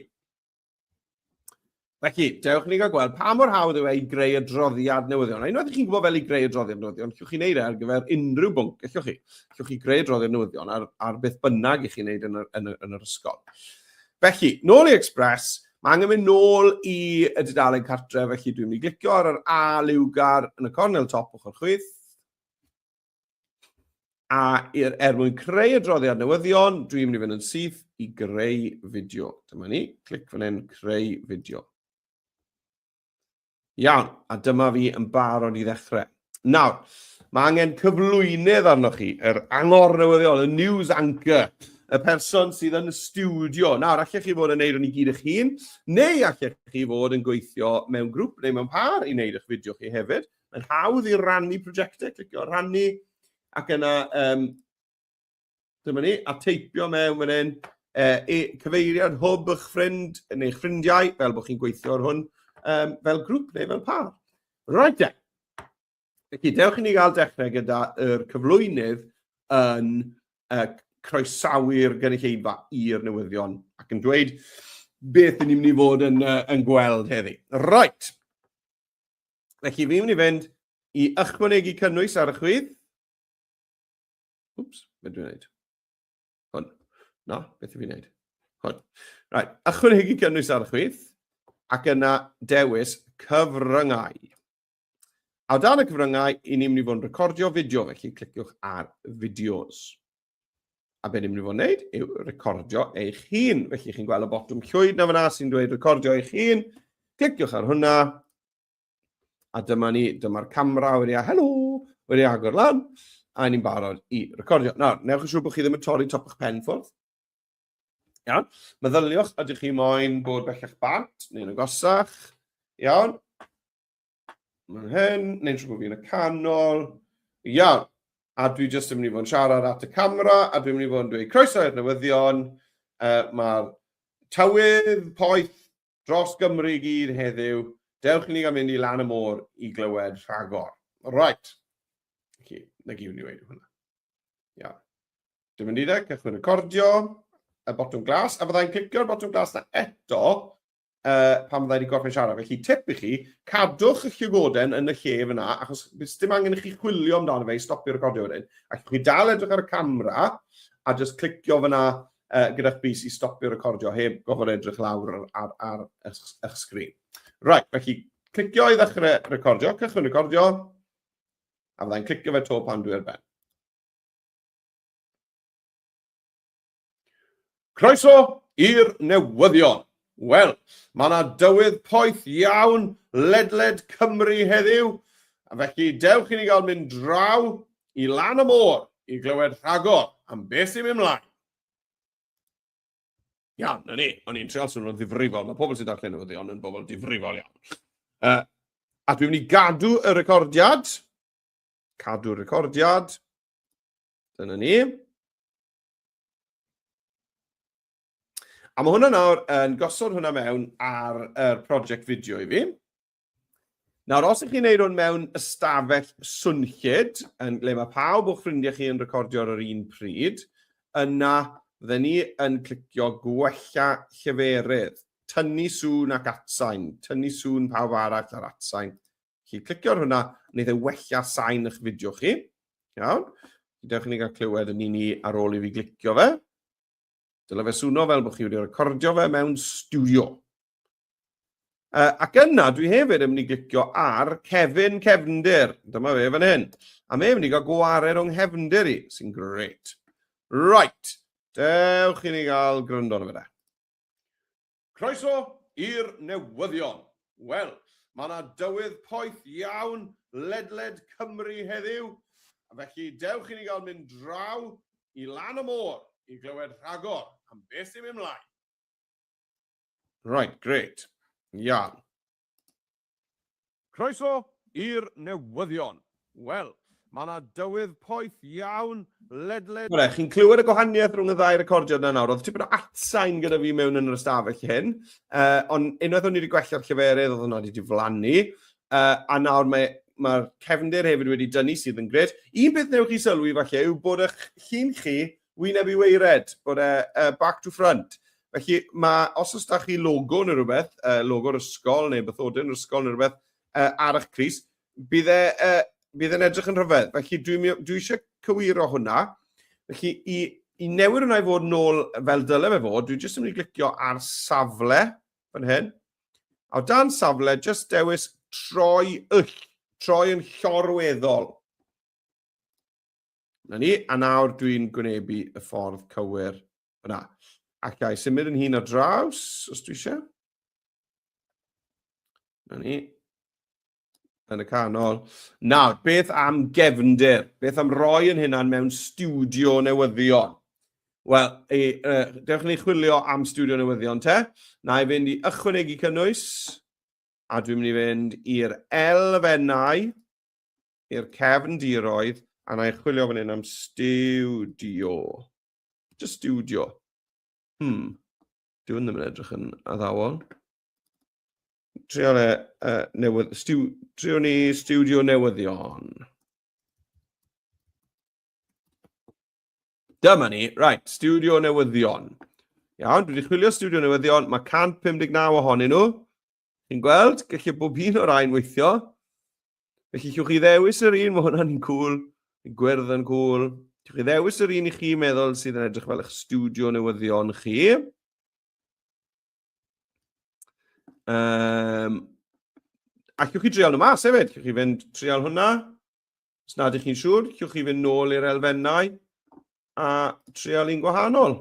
Felly, dewch ni gael gweld pa mor hawdd yw e i greu adroddiad newyddion. A unwaith i chi'n gwybod fel i greu adroddiad newyddion, llwch chi wneud e ar gyfer unrhyw bwnc, llwch chi. Llwch chi greu adroddiad newyddion ar beth bynnag i chi wneud yn yr ysgol. Felly, nôl i Express, mae angen mynd nôl i y dudalen cartre, felly dwi'n mynd i glicio ar yr A liwgar yn y cornel top ochr chwith. A mwyn creu adroddiad newyddion, dwi'n mynd i fynd yn syth i greu fideo. Dyma ni, clic fan hyn, creu fideo. Iawn, a dyma fi yn barod i ddechrau. Nawr, mae angen cyflwynydd arnoch chi, yr angor newyddion, y news anchor, y person sydd yn y studio. Nawr, allech chi fod yn neud hwn i gyd eich hun, neu allech chi fod yn gweithio mewn grŵp neu mewn par i wneud eich fideo chi hefyd. Mae'n hawdd i rannu prosiectau, clicio rannu, ac yna, dyma ni, a teipio mewn fan hyn, cyfeiriad hwb eich ffrind, neu eich ffrindiau, fel bod chi'n gweithio ar hwn, fel grŵp neu fel par. Right then. Felly, dewch i ni gael dechrau gyda yr cyflwynydd yn croesawu'r gynulleidfa i'r newyddion ac yn dweud beth ni'n mynd i fod yn gweld heddi. Right. Felly, fi'n mynd i fynd i ychwanegu cynnwys ar y chwith. Wps, beth dwi'n gwneud? Hwn. No, beth fi'n gwneud? Hwn. Right, ychwanegu cynnwys ar y chwith. Ac yna dewis cyfryngau. A o dan y cyfryngau, i ni'n mynd i fod yn recordio fideo, felly cliciwch ar fideos. A be ni'n mynd i fod yn gwneud yw recordio eich hun. Felly chi'n gweld y botwm llwyd na fyna sy'n dweud recordio eich hun. Cliciwch ar hwnna. A dyma'r camera wedi agor lan. A ni'n barod i recordio. Nawr, newch yn siŵr bod chi ddim yn torri top eich pen ffwrdd. Iawn. Meddyliwch ydych chi moyn bod bellach bant, neu'n agosach. Iawn. Mae'n hyn, neu'n siŵr bod fi'n y canol. Iawn. A dwi jyst yn mynd i fod yn siarad at y camera, a dwi'n mynd i fod yn dweud croeso i'r newyddion. Mae'r tywydd poeth dros Gymru i gyd heddiw. Dewch i ni gael mynd i lan y môr i glywed rhagor. Right. Felly, na gyd ni wedi hwnna. Ia. Dim yn dydau, cychwyn recordio, y botwm glas, a byddai'n clicio'r botwm glas na eto pan byddai wedi gorffen siarad. Felly, tip i chi, cadwch y llygoden yn y lle fyna, achos dim angen i chi chwilio amdano fe i stopio recordio wedyn. Ac chi dal edrych ar y camera, a just clicio fyna gyda'ch bus i stopio recordio, heb gofod edrych lawr ar eich sgrin. Right, felly, clicio i ddechrau recordio, cychwyn recordio, a byddai'n clicio fe to pan dwi ar ben. Croeso i'r newyddion. Wel, mae yna dywydd poeth iawn ledled Cymru heddiw, a felly dewch i ni gael mynd draw i lan y môr i glywed rhagor am beth sy'n mynd mlaen. Iawn, na ni, o'n i'n treol swnio'n ddifrifol. Mae pobl sy'n darllen newyddion yn bobl difrifol iawn. A dwi'n mynd i gadw y recordiad. Cadw'r recordiad. Dyna ni. A mae hwnna nawr yn gosod hwnna mewn ar y prosiect fideo i fi. Nawr, os ych chi'n neud hwn mewn ystafell swnllyd, le mae pawb o'ch ffrindiau chi yn recordio ar yr un pryd, yna fydden ni yn clicio gwella lleferydd, tynnu sŵn ac atsain, tynnu sŵn pawb arall ar atsain. Chi clicio ar hwnna, wneud e wella sain eich fideo chi. Iawn. Dewch i ni gael clywed yn ni ar ôl i fi glicio fe. Dyle fe swnio fel bod chi wedi recordio fe mewn studio. Ac yna, dwi hefyd yn mynd i glicio ar Cefndir. Dyma fe fan hyn. A mae mynd i gael gwared o'n nghefndir i, sy'n great. Right, dewch i ni gael gryndo na fe de. Croeso i'r newyddion. Wel, mae yna dywydd poeth iawn ledled Cymru heddiw. A felly, dewch i ni gael mynd draw i lan y môr i glywed rhagor am beth sy'n mynd mlaen. Right, great. Iawn. Croeso i'r newyddion. Wel, mae yna dywydd poeth iawn ledled... Chi'n clywed y gwahaniaeth rhwng y ddau recordio yna nawr. Oedd tipyn o atsain gyda fi mewn yn yr ystafell hyn. Ond unwaith o'n i wedi gwella'r lleferydd, oedd hwnna wedi diflannu. A nawr mae'r cefndir hefyd wedi dynnu sydd yn gred. Un beth newch chi sylwi falle yw bod eich llun chi wyneb i weired, bod back to front. Felly, os oes da chi logo neu rhywbeth, logo'r ysgol neu bethodyn yr ysgol neu rhywbeth ar eich crys, bydd e'n edrych yn rhyfedd. Felly, dwi eisiau cywiro hwnna. Felly, i newid hwnna i fod nôl fel dyle fe fod, dwi jyst yn mynd i glicio ar safle, fan hyn. A o dan safle, jyst dewis troi yn llorweddol. Na ni, a nawr dwi'n gwynebu y ffordd cywir yna. Ac ai symud yn hun ar draws, os dwi eisiau. Na ni. Yn y canol. Nawr, beth am gefndir? Beth am roi yn hynna'n mewn studio newyddion? Wel, dewch ni chwilio am studio newyddion te. Na i fynd i ychwanegu cynnwys. A dwi'n mynd i fynd i'r elfennau, i'r cefndiroedd, a na i chwilio fan hyn am studio. Just studio. Dwi'n ddim yn edrych yn addawol. Trio ni studio newyddion. Dyma ni, right, studio newyddion. Iawn, dwi wedi chwilio studio newyddion, mae 159 ohonyn nhw. Chi'n gweld, gallai bob un o'r ein weithio. Felly, llwch chi ddewis yr un, mae hwnna'n cool. Gwers yn cool. Llwch chi ddewis yr un i chi meddwl sydd yn edrych fel eich studio newyddion chi. A llwch chi drial nhw mas hefyd. Llwch chi fynd trial hwnna. Os nad ych chi'n siŵr, llwch chi fynd nôl i'r elfennau a trial un gwahanol.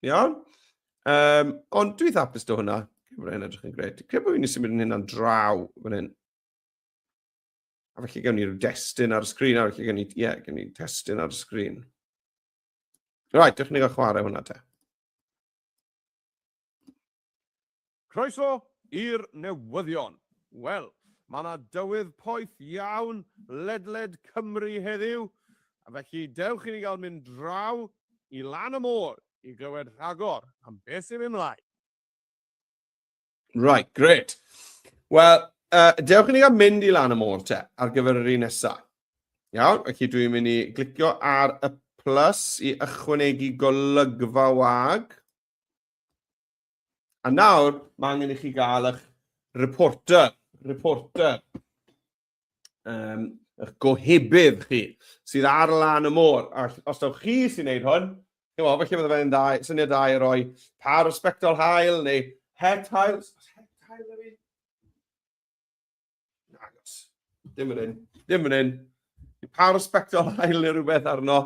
Iawn? Ond dwi'n hapus do hwnna. Mae'n edrych yn gret. Credu bod fi'n symud yn hynna'n draw fan hyn. A felly gawn ni rhyw destun ar y sgrin, a felly gawn ni testun ar y sgrin. Right, dewch ni gael chwarae hwnna te. Croeso i'r newyddion. Wel, mae yna dywydd poeth iawn ledled Cymru heddiw, a felly dewch i ni gael mynd draw i lan y môr i glywed rhagor am beth sy'n mynd mlaen. Right, great. Wel, dewch i ni gael mynd i lan y môr te ar gyfer yr un nesaf. Iawn, felly dwi'n mynd i glicio ar y plus i ychwanegu golygfa wag. A nawr, mae angen i chi gael eich reporter, eich gohebydd chi, sydd ar lan y môr. A os dawch chi sy'n neud hwn, felly bydde fe'n syniad da i roi par o sbectol hael neu het hael. Het hael yw fi? Nagos. Dim yn un. Par o sbectol hael neu rhywbeth arno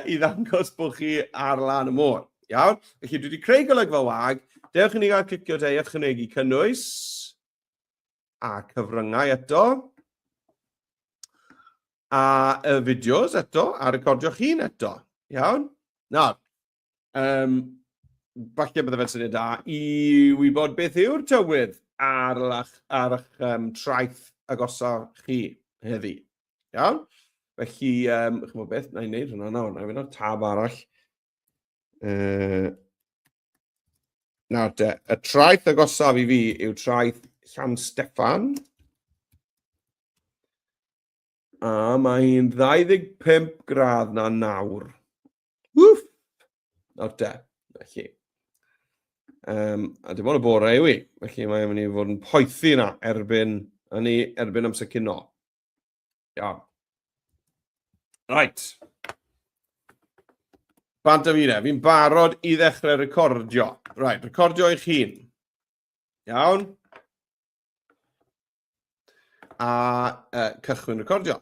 i ddangos bod chi ar lan y môr. Iawn? Felly dwi wedi creu golygfa wag. Dewch i ni gael clicio de i ychwanegu cynnwys a cyfryngau eto. A y fideos eto, a recordio'ch hun eto. Iawn? Nawr, falle bydde fe'n syniad da i wybod beth yw'r tywydd ar eich traeth agosaf chi heddi. Iawn? Felly, chymod beth, na i wneud hwnna nawr, na i fynd o'r tab arall. Nawr te, y traeth agosaf i fi yw traeth Llan Steffan. A mae hi'n 25 gradd na nawr. Wff! Nawr te, felly. A dim ond y bore yw i, felly mae'n mynd i fod yn poethi yna erbyn amser cino. Iawn. Right. Bant a fi ne, fi'n barod i ddechrau recordio. Right, recordio eich hun. Iawn. A cychwyn recordio.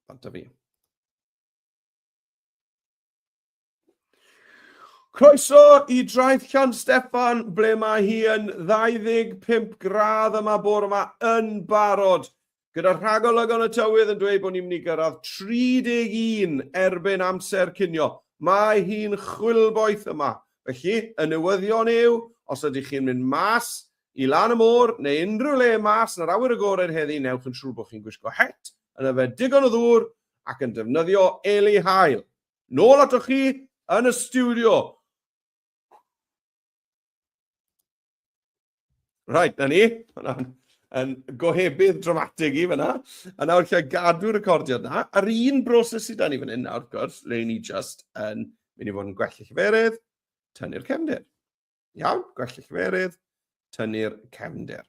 Bant a fi. Croeso i draeth Llan Steffan, ble mae hi yn 25 gradd yma bore yma yn barod. Gyda rhagolygon y tywydd yn dweud bod ni'n mynd i gyrraedd 31 erbyn amser cinio. Mae hi'n chwilboeth yma. Felly, y newyddion yw, os ydych chi'n mynd mas i lan y môr, neu unrhyw le mas yn yr awyr agored heddi, newch yn siŵr bod chi'n gwisgo het, yn yfed digon o ddŵr, ac yn defnyddio eli hael. Nôl atoch chi yn y studio. Right, na ni. Yn gohebydd dramatig i fyna. A nawr lle gadw recordiad na. Ar un broses sydd da ni fan hyn nawr, gwrs, le ni just yn mynd i fod yn gwell y lleferydd, tynnu'r cefndir. Iawn, gwell y lleferydd, tynnu'r cefndir.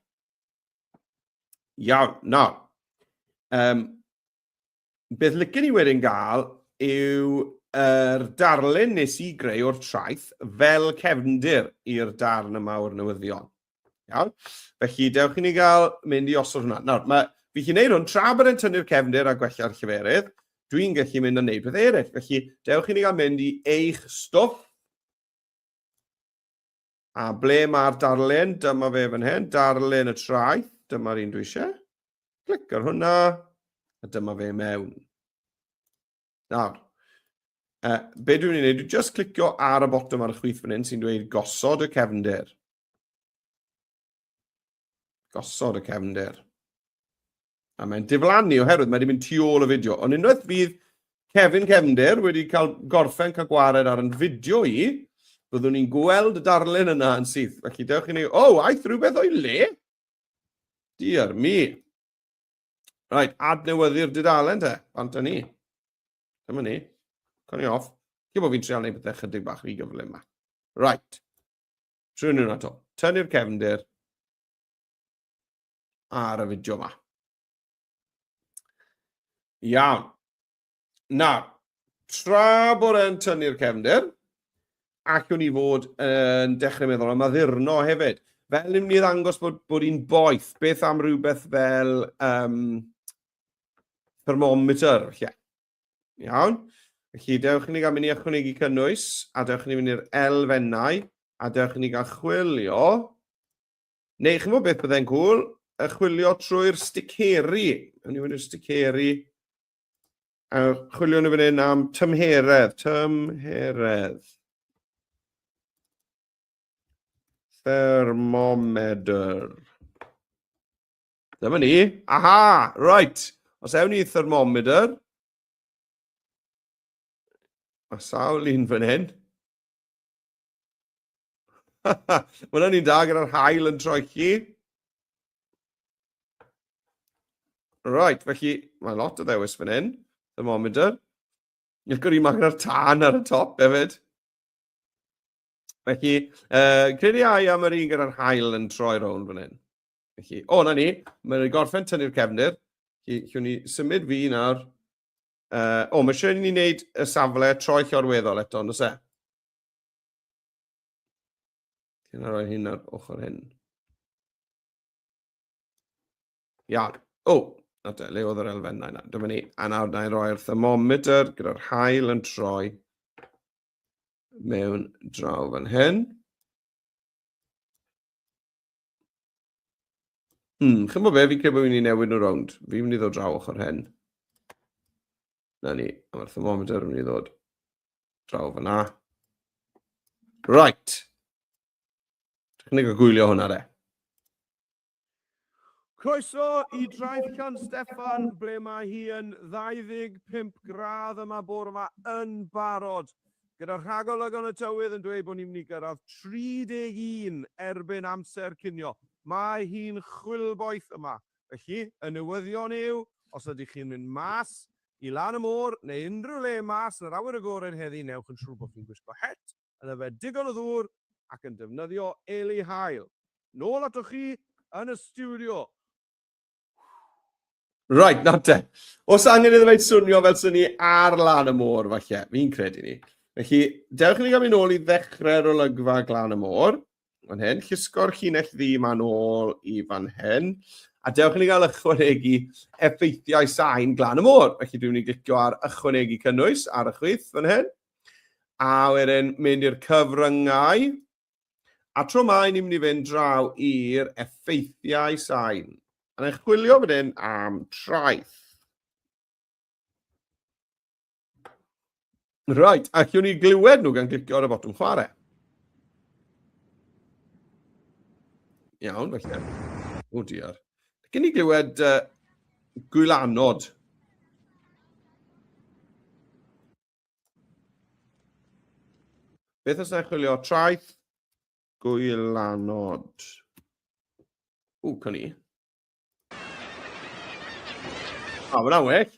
Iawn, nawr. Beth licen ni wedyn gael yw darlun nes i greu o'r traeth fel cefndir i'r darn yma o'r newyddion. Iawn? Felly, dewch i ni gael mynd i osod hwnna. Nawr, fi chi'n neud hwn tra bod yn tynnu'r cefndir a gwella'r lleferydd, dwi'n gallu mynd a neud beth eraill. Felly, dewch i ni gael mynd i eich stwff. A ble mae'r darlun? Dyma fe fan hyn. Darlun y traeth. Dyma'r un dwi eisiau. Clic ar hwnna. A dyma fe mewn. Nawr, be dwi'n ei wneud? Dwi'n just clicio ar y botwm ar y chwith fan hyn sy'n dweud gosod y cefndir. Gosod y cefndir. A mae'n diflannu oherwydd mae wedi mynd tu ôl y fideo. Ond unwaith fydd Cefndir wedi cael gwared ar yn fideo i, byddwn ni'n gweld y darlun yna yn syth. Felly dewch i ni, aeth rhywbeth o'i le? Dear me. Right, adnewyddu'r dudalen te. Bant a ni. Dyma ni. Con i off. Cyn bod fi'n treol neud bethau chydig bach i gyflym yma. Right. Trwy'n nhw'n ato. Tynnu'r cefndir ar y fideo yma. Iawn. Nawr, tra bod e'n tynnu'r cefndir, allwn ni fod yn dechrau meddwl am addurno hefyd. Fel ni'n mynd i ddangos bod hi'n boeth, beth am rhywbeth fel thermometer, lle. Iawn. Felly, dewch i ni gael mynd i ychwanegu cynnwys, a dewch i ni mynd i'r elfennau, a dewch i ni gael chwilio. Neu, chi'n gwybod beth byddai'n cwl? Chwilio trwy'r sticeri. Yn i wedi'r sticeri. A chwilio nhw fan hyn am tymheredd. Thermometer. Dyma ni. Aha! Right. Os ewn ni thermometer. A sawl un fan hyn. Mae'n ni'n da gyda'r hael yn troi chi. Right, felly mae lot o ddewis fan hyn. Thermometer. Ylgwr i magna'r tân ar y top hefyd. Felly, credu ai am yr un gyda'r hael yn troi rownd fan hyn. Felly, na ni, mae'n gorffen tynnu'r cefndir. Felly, llwn ni symud fi nawr. Mae eisiau ni wneud y safle troi llorweddol eto, ond oes e? Ti'n rhoi hyn ar ochr hyn. Iawn. Le oedd yr elfennau yna. Dyma ni. A nawr na i roi'r thermometer gyda'r hael yn troi mewn draw fan hyn. Chymod be, fi'n credu bod fi'n ei newid nhw rownd. Fi'n mynd i ddod draw ochr hyn. Na ni. A mae'r thermometer yn mynd i ddod draw fan'na. Right. Technig o gwylio hwnna de. Croeso i draeth Llan Steffan, ble mae hi yn 25 gradd yma bore yma yn barod. Gyda'r rhagolwg yn y tywydd yn dweud bod ni'n mynd i gyrraedd 31 erbyn amser cinio. Mae hi'n chwilboeth yma. Felly, y newyddion yw, os ydych chi'n mynd mas i lan y môr, neu unrhyw le mas yn yr awyr agored heddi, newch yn siŵr bod chi'n gwisgo het, yn yfed digon o ddŵr ac yn defnyddio eli hael. Nôl atoch chi yn y studio. Right, na te. Os angen iddo fe'n swnio fel sy'n ni ar lan y môr, falle, fi'n credu ni. Felly, dewch ni gael mynd nôl i ddechrau'r olygfa glan y môr. Fan hyn, llusgo'r llinell ddi yma nôl i fan hyn. A dewch ni gael ychwanegu effeithiau sain glan y môr. Felly, dwi'n ni glicio ar ychwanegu cynnwys ar y chwith fan hyn. A wedyn mynd i'r cyfryngau. A tro mai ni'n mynd i fynd draw i'r effeithiau sain. A ni'n chwilio wedyn am traeth. Right, a llwn ni glywed nhw gan glicio ar y botwm chwarae. Iawn, felly. O diar. Gyn ni glywed gwylanod. Beth os na chwilio traeth? Gwylanod. Can ni. Mae'n well.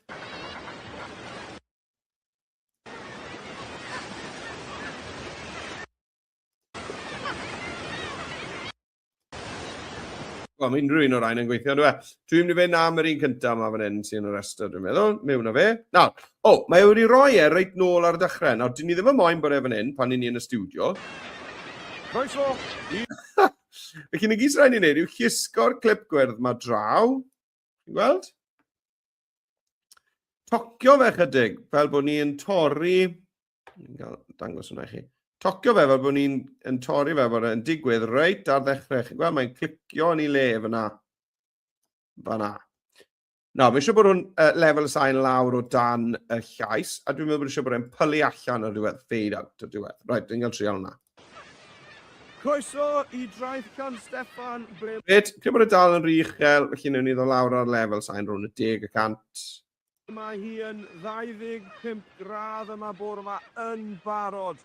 Mae unrhyw un o'r rhain yn gweithio, dwi. Dwi'n mynd i fynd am yr un cyntaf yma fan hyn sy'n y restr, dwi'n meddwl. Mewn â fe. Nawr, mae wedi rhoi reit nôl ar y dechrau. Nawr, dyn ni ddim yn moyn bod fan hyn pan ni yn y studio. Croeso! Felly, ni gys rhaid ni'n neud yw llusgo'r clip gwyrdd yma draw. Ti'n gweld? Tocio fe chydig, fel bod ni'n torri... Dangos hwnna i chi. Tocio fe fel bod ni'n torri fe bod e'n digwydd reit ar ddechrau. Chi'n gweld, mae'n clicio yn ei le fyna. Fyna. Nawr, mae eisiau bod hwn lefel y sain lawr o dan y llais, a dwi'n meddwl bod eisiau bod e'n pylu allan o'r diwedd, fade out o'r diwedd. Right, dwi'n cael trial hwnna. Croeso i draeth Llan Steffan, ble... Credu bod y dal yn rhy uchel, felly newn ni ddod lawr ar lefel sain rhwng y 10 y 100. Mae hi yn 25 gradd yma bore yma yn barod.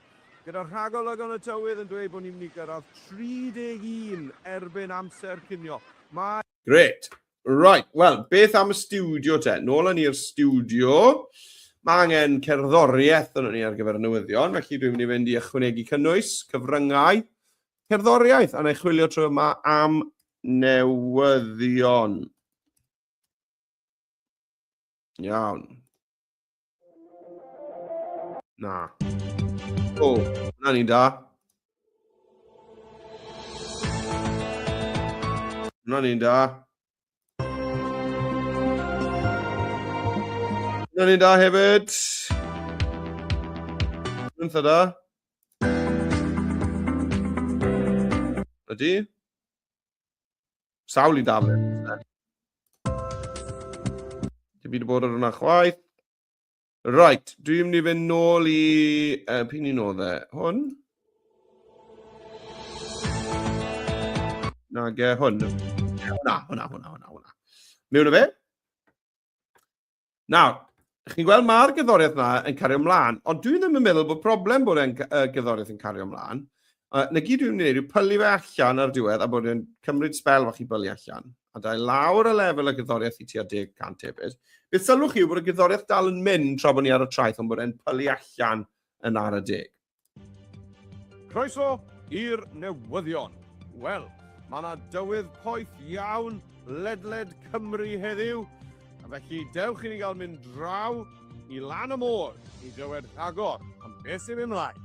Gyda'r rhagolwg yn y tywydd yn dweud bod ni'n mynd i gyrraedd 31 erbyn amser cinio. Great. Right, wel, beth am y studio te? Nôl yn i'r studio. Mae angen cerddoriaeth yn ni ar gyfer y newyddion, felly dwi'n mynd i fynd i ychwanegu cynnwys, cyfryngau, cerddoriaeth, a na i chwilio tro yma am newyddion. Iawn. Na. Na ni'n da. Na ni'n da. Na ni'n da hefyd. Nynth da. Ydy? Sawl i da fe. Dim byd o bod ar hwnna chwaith. Right, dwi'n mynd i fynd nôl i... Pyn ni'n oedd e? Hwn? Nag e, hwn. Hwna. Mewn o fe? Nawr, chi'n gweld mae'r gerddoriaeth yna yn cario ymlaen, ond dwi ddim yn meddwl bod problem bod e'n gerddoriaeth yn cario ymlaen. Na gyd dwi'n mynd i wneud yw pylu fe allan ar diwedd a bod e'n cymryd sbel fach i pylu allan. a dau lawr y lefel y gerddoriaeth i tua 10% hefyd. Beth sylwch chi yw bod y gerddoriaeth dal yn mynd tra bod ni ar y traeth, ond bod e'n pylu allan yn ar y 10. Croeso i'r newyddion. Wel, mae yna dywydd poeth iawn ledled Cymru heddiw, a felly dewch i ni gael mynd draw i lan y môr i Diwedd rhagor am beth sy'n mynd mlaen.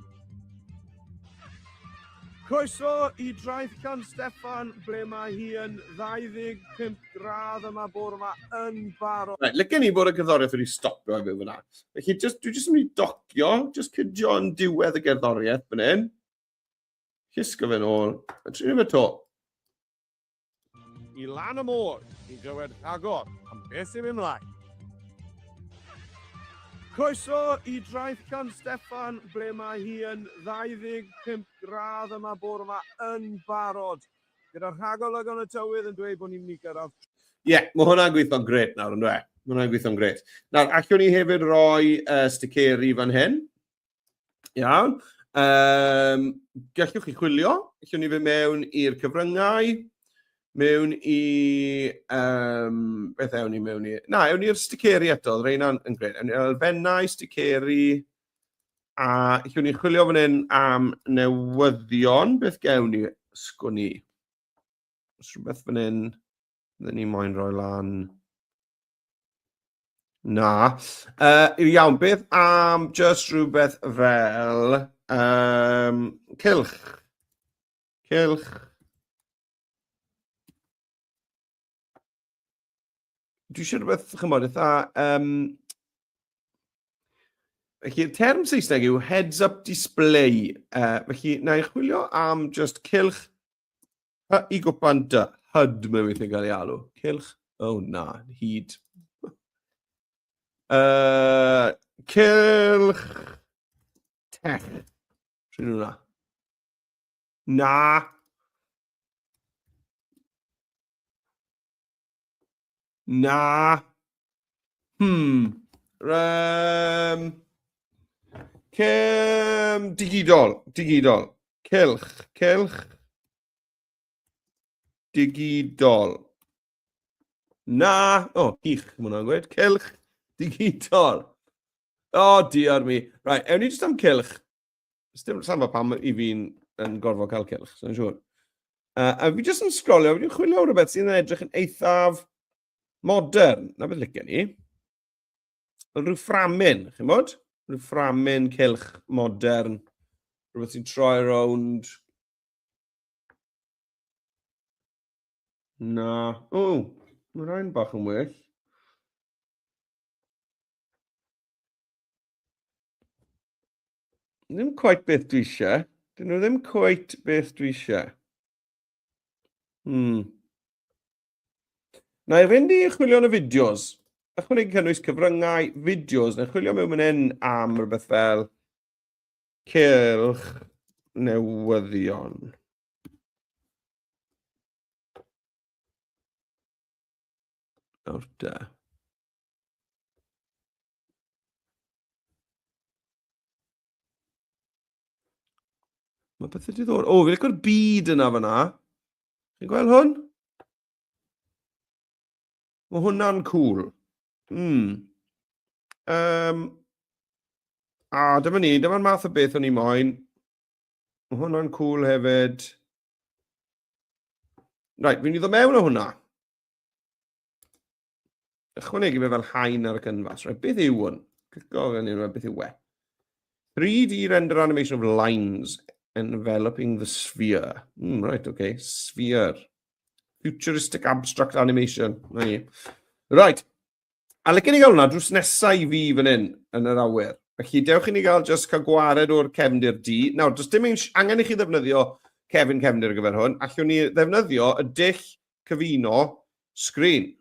Croeso i draeth Llan Steffan, ble mae hi yn 25 gradd yma bore yma yn barod. Right, licen ni bod y gerddoriaeth wedi stopio i fyw fyna. Felly, dwi jyst yn mynd i docio, jyst cydio yn diwedd y gerddoriaeth fan hyn. Llusgo fe nôl. A trin fe to. I lan y môr i Diwedd rhagor am beth sy'n mynd mlaen. Croeso i draeth Llan Steffan, ble mae hi yn 25 gradd yma bore yma yn barod. Gyda'r rhagolygon y tywydd yn dweud bod ni'n mynd i gyrraedd. Ie, mae hwnna'n gweithio'n gret nawr, ynddo e? Mae hwnna'n gweithio'n gret. Nawr, allwn ni hefyd roi sticeri fan hyn. Iawn. Gallwch chi chwilio. Allwn ni fynd mewn i'r cyfryngau. Mewn i... beth ewn ni mewn i? Na, ewn i'r sticeri eto. Reina'n yn gret. Ewn i'r elfennau, sticeri. A allwn ni chwilio fan hyn am newyddion. Beth gewn ni? Sgwn ni. Os rhywbeth fan hyn... Fydden ni moyn roi lan. Na. Iawn, beth am just rhywbeth fel cylch. Cylch. Dwi eisiau rhywbeth, chymod, eitha... Felly, term Saesneg yw heads-up display. Felly, na i chwilio am just cylch i gwpan dy. HUD mae'n weithio gael ei alw. Cylch. Oh, na. Hyd. Cylch. Tech. Rydyn nhw na. Na. Na. Digidol. Digidol. Cylch. Cylch. Digidol. Na. O, hych, mae hwnna'n gweud. Cylch. Digidol. O, diar mi. Right, ewn ni jyst am cylch. Sa'n fa pam i fi'n gorfod cael cylch, so'n siŵr. A fi jyst yn sgrolio, fi'n chwilio rhywbeth sy'n edrych yn eithaf modern. Na beth licen ni. Rhyw fframyn, chi'n bod? Rhyw fframyn cylch modern. Rhywbeth sy'n troi rownd. Na. O, mae rhain bach yn well. Ddim cweit beth dwi eisiau. Dyn nhw ddim cweit beth dwi eisiau. Na i fynd i chwilio yn y fideos. Ychwanegu cynnwys cyfryngau, fideos. Na i chwilio mewn hyn am rhywbeth fel cylch newyddion. Nawr da. Mae beth ydy ddod. O, fi licio'r byd yna fyna. Chi'n gweld hwn? Mae hwnna'n cool. Dyma ni. Dyma'r math o beth o'n i moyn. Mae hwnna'n cool hefyd. Right, fi'n i ddod mewn o hwnna. Ychwanegu fe fel haen ar y canfas. Right, beth yw hwn? Clico gan i beth yw we. 3D render animation of lines enveloping the sphere. Right, okay. Sphere. Futuristic abstract animation. Na ni. Right. A licen ni gael hwnna drws nesau i fi fan hyn yn yr awyr. Felly, dewch i ni gael just cael gwared o'r cefndir D. Nawr, does dim angen i chi ddefnyddio cefndir ar gyfer hwn. Allwn ni ddefnyddio y dull cyfuno sgrin.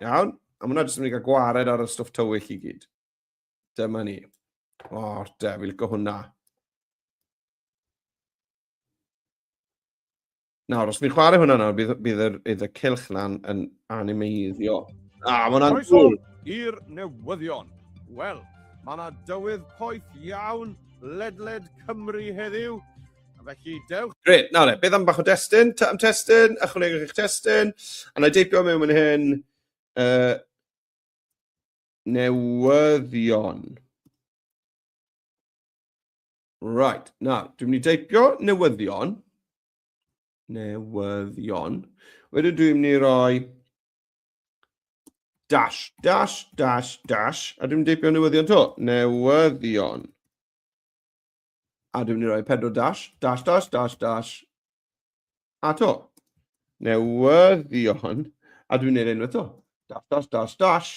Iawn, a hwnna jyst yn mynd i gael gwared ar y stwff tywyll i gyd. Dyma ni. O, da, fi licio hwnna. Nawr, os fi'n chwarae hwnna nawr, bydd y cylch lan yn animeiddio. Mae hwnna'n cool. I'r newyddion. Wel, mae yna dywydd poeth iawn ledled Cymru heddiw, a Felly, dewch. Gret, nawr beth am bach o destun, am testun, ychwanegwch eich testun, a na i deipio mewn yn hyn, newyddion. Right, nawr, dwi'n mynd i deipio newyddion. Newyddion. Wedyn dwi'n mynd i roi dash, dash, dash, dash, a dwi'n mynd i deipio newyddion to. Newyddion. A dwi'n mynd i roi 4 dash, dash, dash, dash, dash, a to. Newyddion. A dwi'n mynd i unwaith to. Dash, dash, dash, dash.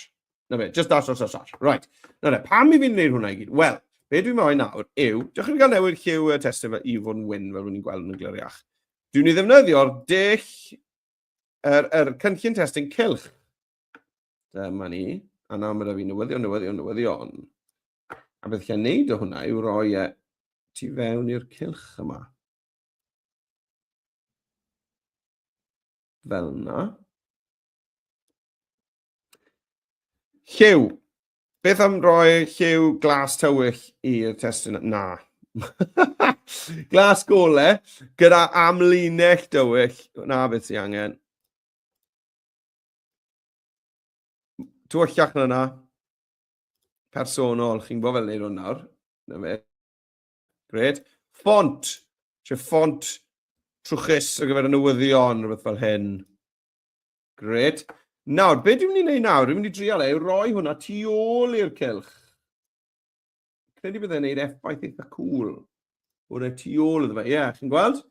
Na fe, just dash, dash, dash, dash. Right. Nawr, pam i fi'n gwneud hwnna i gyd? Wel, be dwi'n moyn nawr yw, diolch i fi gael newid lliw y testun fel Ifon Wyn, fel wy'n ni'n gweld yn y gliriach. Dwi'n i ddefnyddio'r dull, cynllun testun cylch. Dyma ni. A nawr mae da fi newyddion, newyddion, newyddion. A beth chi'n neud o hwnna yw roi tu fewn i'r cylch yma. Fel yna. Lliw. Beth am roi lliw glas tywyll i'r testun? Na. Glas gole gyda amlinell dywyll. Na beth sy'n angen. Tywyllach na. Personol. Chi'n gwybod fel neud hwn nawr. Na fe. Gred. Font. Lle font trwchus ar gyfer y newyddion, rhywbeth fel hyn. Gred. Nawr, be dwi'n mynd i wneud nawr? Dwi'n mynd i drial roi hwnna tu ôl i'r cylch. Credu byddai'n gwneud effaith eitha cool. Bod e tu ôl iddo fe. Ie, chi'n gweld?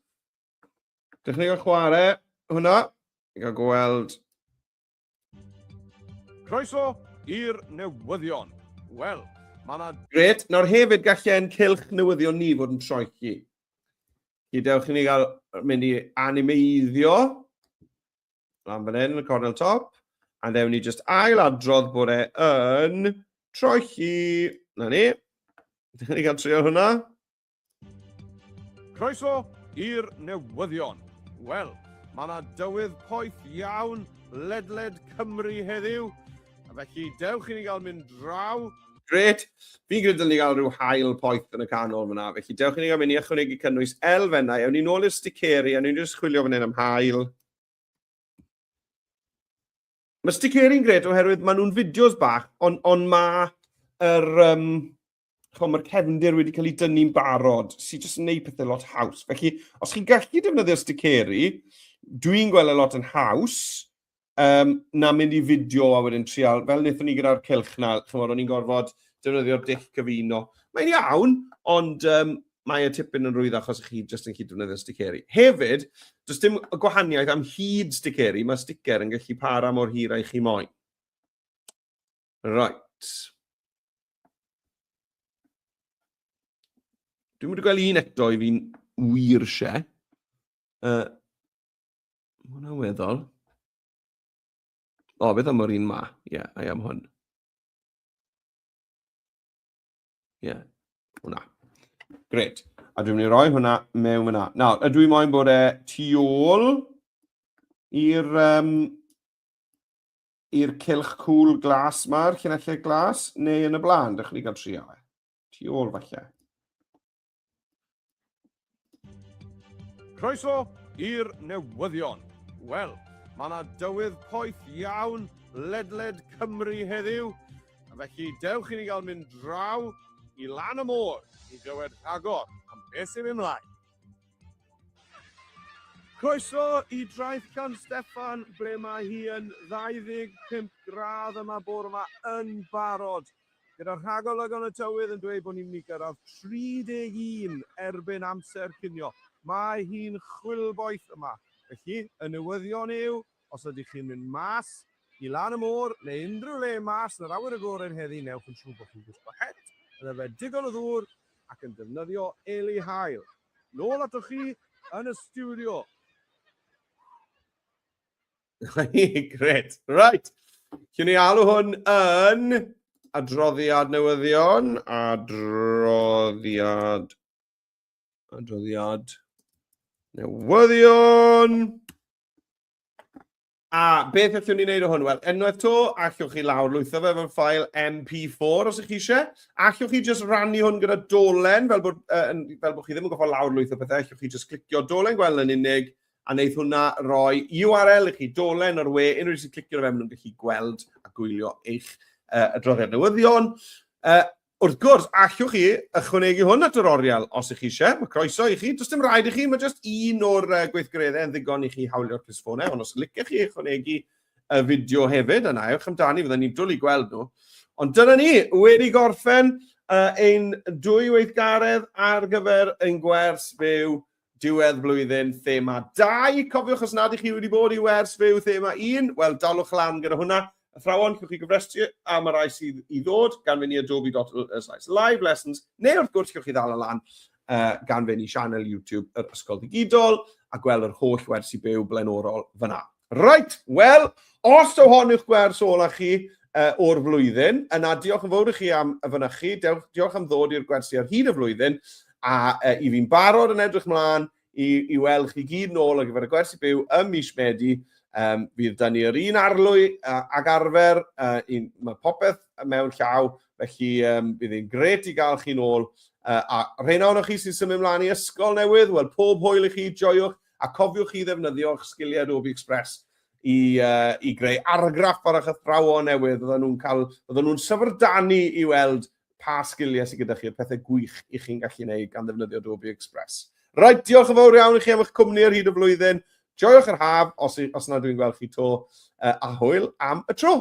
Dechrau chwarae hwnna. I gael gweld. Croeso i'r newyddion. Wel, mae yna... Gret. Nawr hefyd gallen cylch newyddion ni fod yn troichi. Dewch i ni gael mynd i animeiddio. Lan fan hyn, y cornel top. A dewn ni just ailadrodd bod e yn troichi. Na ni. Dewch ni gael trio hwnna. Croeso i'r newyddion. Wel, mae yna dywydd poeth iawn ledled Cymru heddiw. A felly, dewch i ni gael mynd draw. Gret. Fi'n credu ni gael rhyw hael poeth yn y canol fyna. Felly, dewch i ni gael mynd i ychwanegu cynnwys elfennau. Ewn ni nôl i'r sticeri, a ni'n just chwilio fan hyn am hael. Mae sticeri'n gret oherwydd maen nhw'n fideos bach, ond mae'r cefndir wedi cael ei dynnu'n barod, sy'n jyst yn gwneud pethau lot haws. Felly, os chi'n gallu defnyddio'r sticeri, dwi'n gweld e lot yn haws, na mynd i fideo a wedyn trial, fel wnaethon ni gyda'r cylch na, chymod, o'n i'n gorfod defnyddio'r dull cyfuno. Mae'n iawn, ond mae y tipyn yn rwydd achos chi jyst yn gallu defnyddio'r sticeri. Hefyd, does dim gwahaniaeth am hyd sticeri, mae sticker yn gallu para mor hir a chi moyn. Right. Dwi'n mynd i gweld un eto i fi'n wir se. Hwna'n weddol. O, beth am yr un ma? Ie, I am hwn. Ie, hwnna. Gret. A dwi'n mynd i roi hwnna mewn yna. Nawr, ydw i moyn bod e tu ôl i'r cylch cwl glas ma'r llunellau glas, neu yn y blaen, dych chi gael trio e. Tu ôl falle. Croeso i'r newyddion. Wel, mae yna dywydd poeth iawn ledled Cymru heddiw. A felly, dewch i ni gael mynd draw i lan y môr i glywed rhagor am beth sy'n mynd mlaen. Croeso i draeth Llan Steffan, ble mae hi yn 25 gradd yma bore yma yn barod. Gyda'r rhagolygon y tywydd yn dweud bod ni'n mynd i gyrraedd 31 erbyn amser cinio. Mae hi'n chwilboeth yma. Felly, y newyddion yw, os ydych chi'n mynd mas i lan y môr, neu unrhyw le mas yn yr awyr agored heddi, newch yn siŵr bod chi'n gwisgo het, yn fe digon o ddŵr ac yn defnyddio eli hael. Nôl atoch chi yn y studio. Gret. Right. Cyn ni alw hwn yn adroddiad newyddion. Adroddiad newyddion. A beth ydych ni'n gwneud o hwn? Wel, unwaith to, allwch chi lawrlwytho fe fel ffail MP4 os ych chi eisiau. Allwch chi just rannu hwn gyda dolen, fel bod chi ddim yn goffa lawrlwytho pethau, allwch chi just clicio dolen gweld yn unig, a wneud hwnna roi URL i chi dolen o'r we, unrhyw sy'n clicio ar fewn yn gallu gweld a gwylio eich adroddiad newyddion. Wrth gwrs, allwch chi ychwanegu hwn at yr oriel os ych chi eisiau. Mae croeso i chi. Does dim rhaid i chi, mae jyst un o'r gweithgareddau yn ddigon i chi hawlio'r clisfonau. Ond os licech chi ychwanegu y fideo hefyd, yna ewch amdani, fydden ni'n dwl i gweld nhw. Ond dyna ni, wedi gorffen ein 2 weithgaredd ar gyfer ein gwers fyw diwedd blwyddyn thema 2. Cofiwch os nad ych chi wedi bod i wers fyw thema 1, wel dalwch lan gyda hwnna. Athrawon, cwch chi gyfrestru am y rai sydd i ddod gan fyny adobe.live lessons, neu wrth gwrs cwch chi ddal y lan gan fyny sianel YouTube yr Ysgol Digidol a gweld yr holl wersi byw blaenorol fyna. Right, wel, os ohonwch gwers ola chi o'r flwyddyn, yna diolch yn fawr i chi am y fynychu, diolch am ddod i'r gwersi ar hyd y flwyddyn, a i fi'n barod yn edrych mlaen i weld chi gyd nôl ar gyfer y gwersi byw ym mis Medi. Fydd da ni yr un arlwy ag arfer, mae popeth mewn llaw, felly bydd hi'n gret i gael chi nôl. A rhain ohonoch chi sy'n symud mlaen i ysgol newydd, wel pob hwyl i chi, joiwch, a cofiwch chi ddefnyddio'ch sgiliau Adobe Express i greu argraff ar eich athrawon newydd. Oedden nhw'n syfrdanu i weld pa sgiliau sydd gyda chi, pethau gwych i chi'n gallu gwneud gan ddefnyddio Adobe Express. Right, diolch yn fawr iawn i chi am eich cwmni ar hyd y flwyddyn. Joiwch yr haf os nad dwi'n gweld chi to, a hwyl am y tro.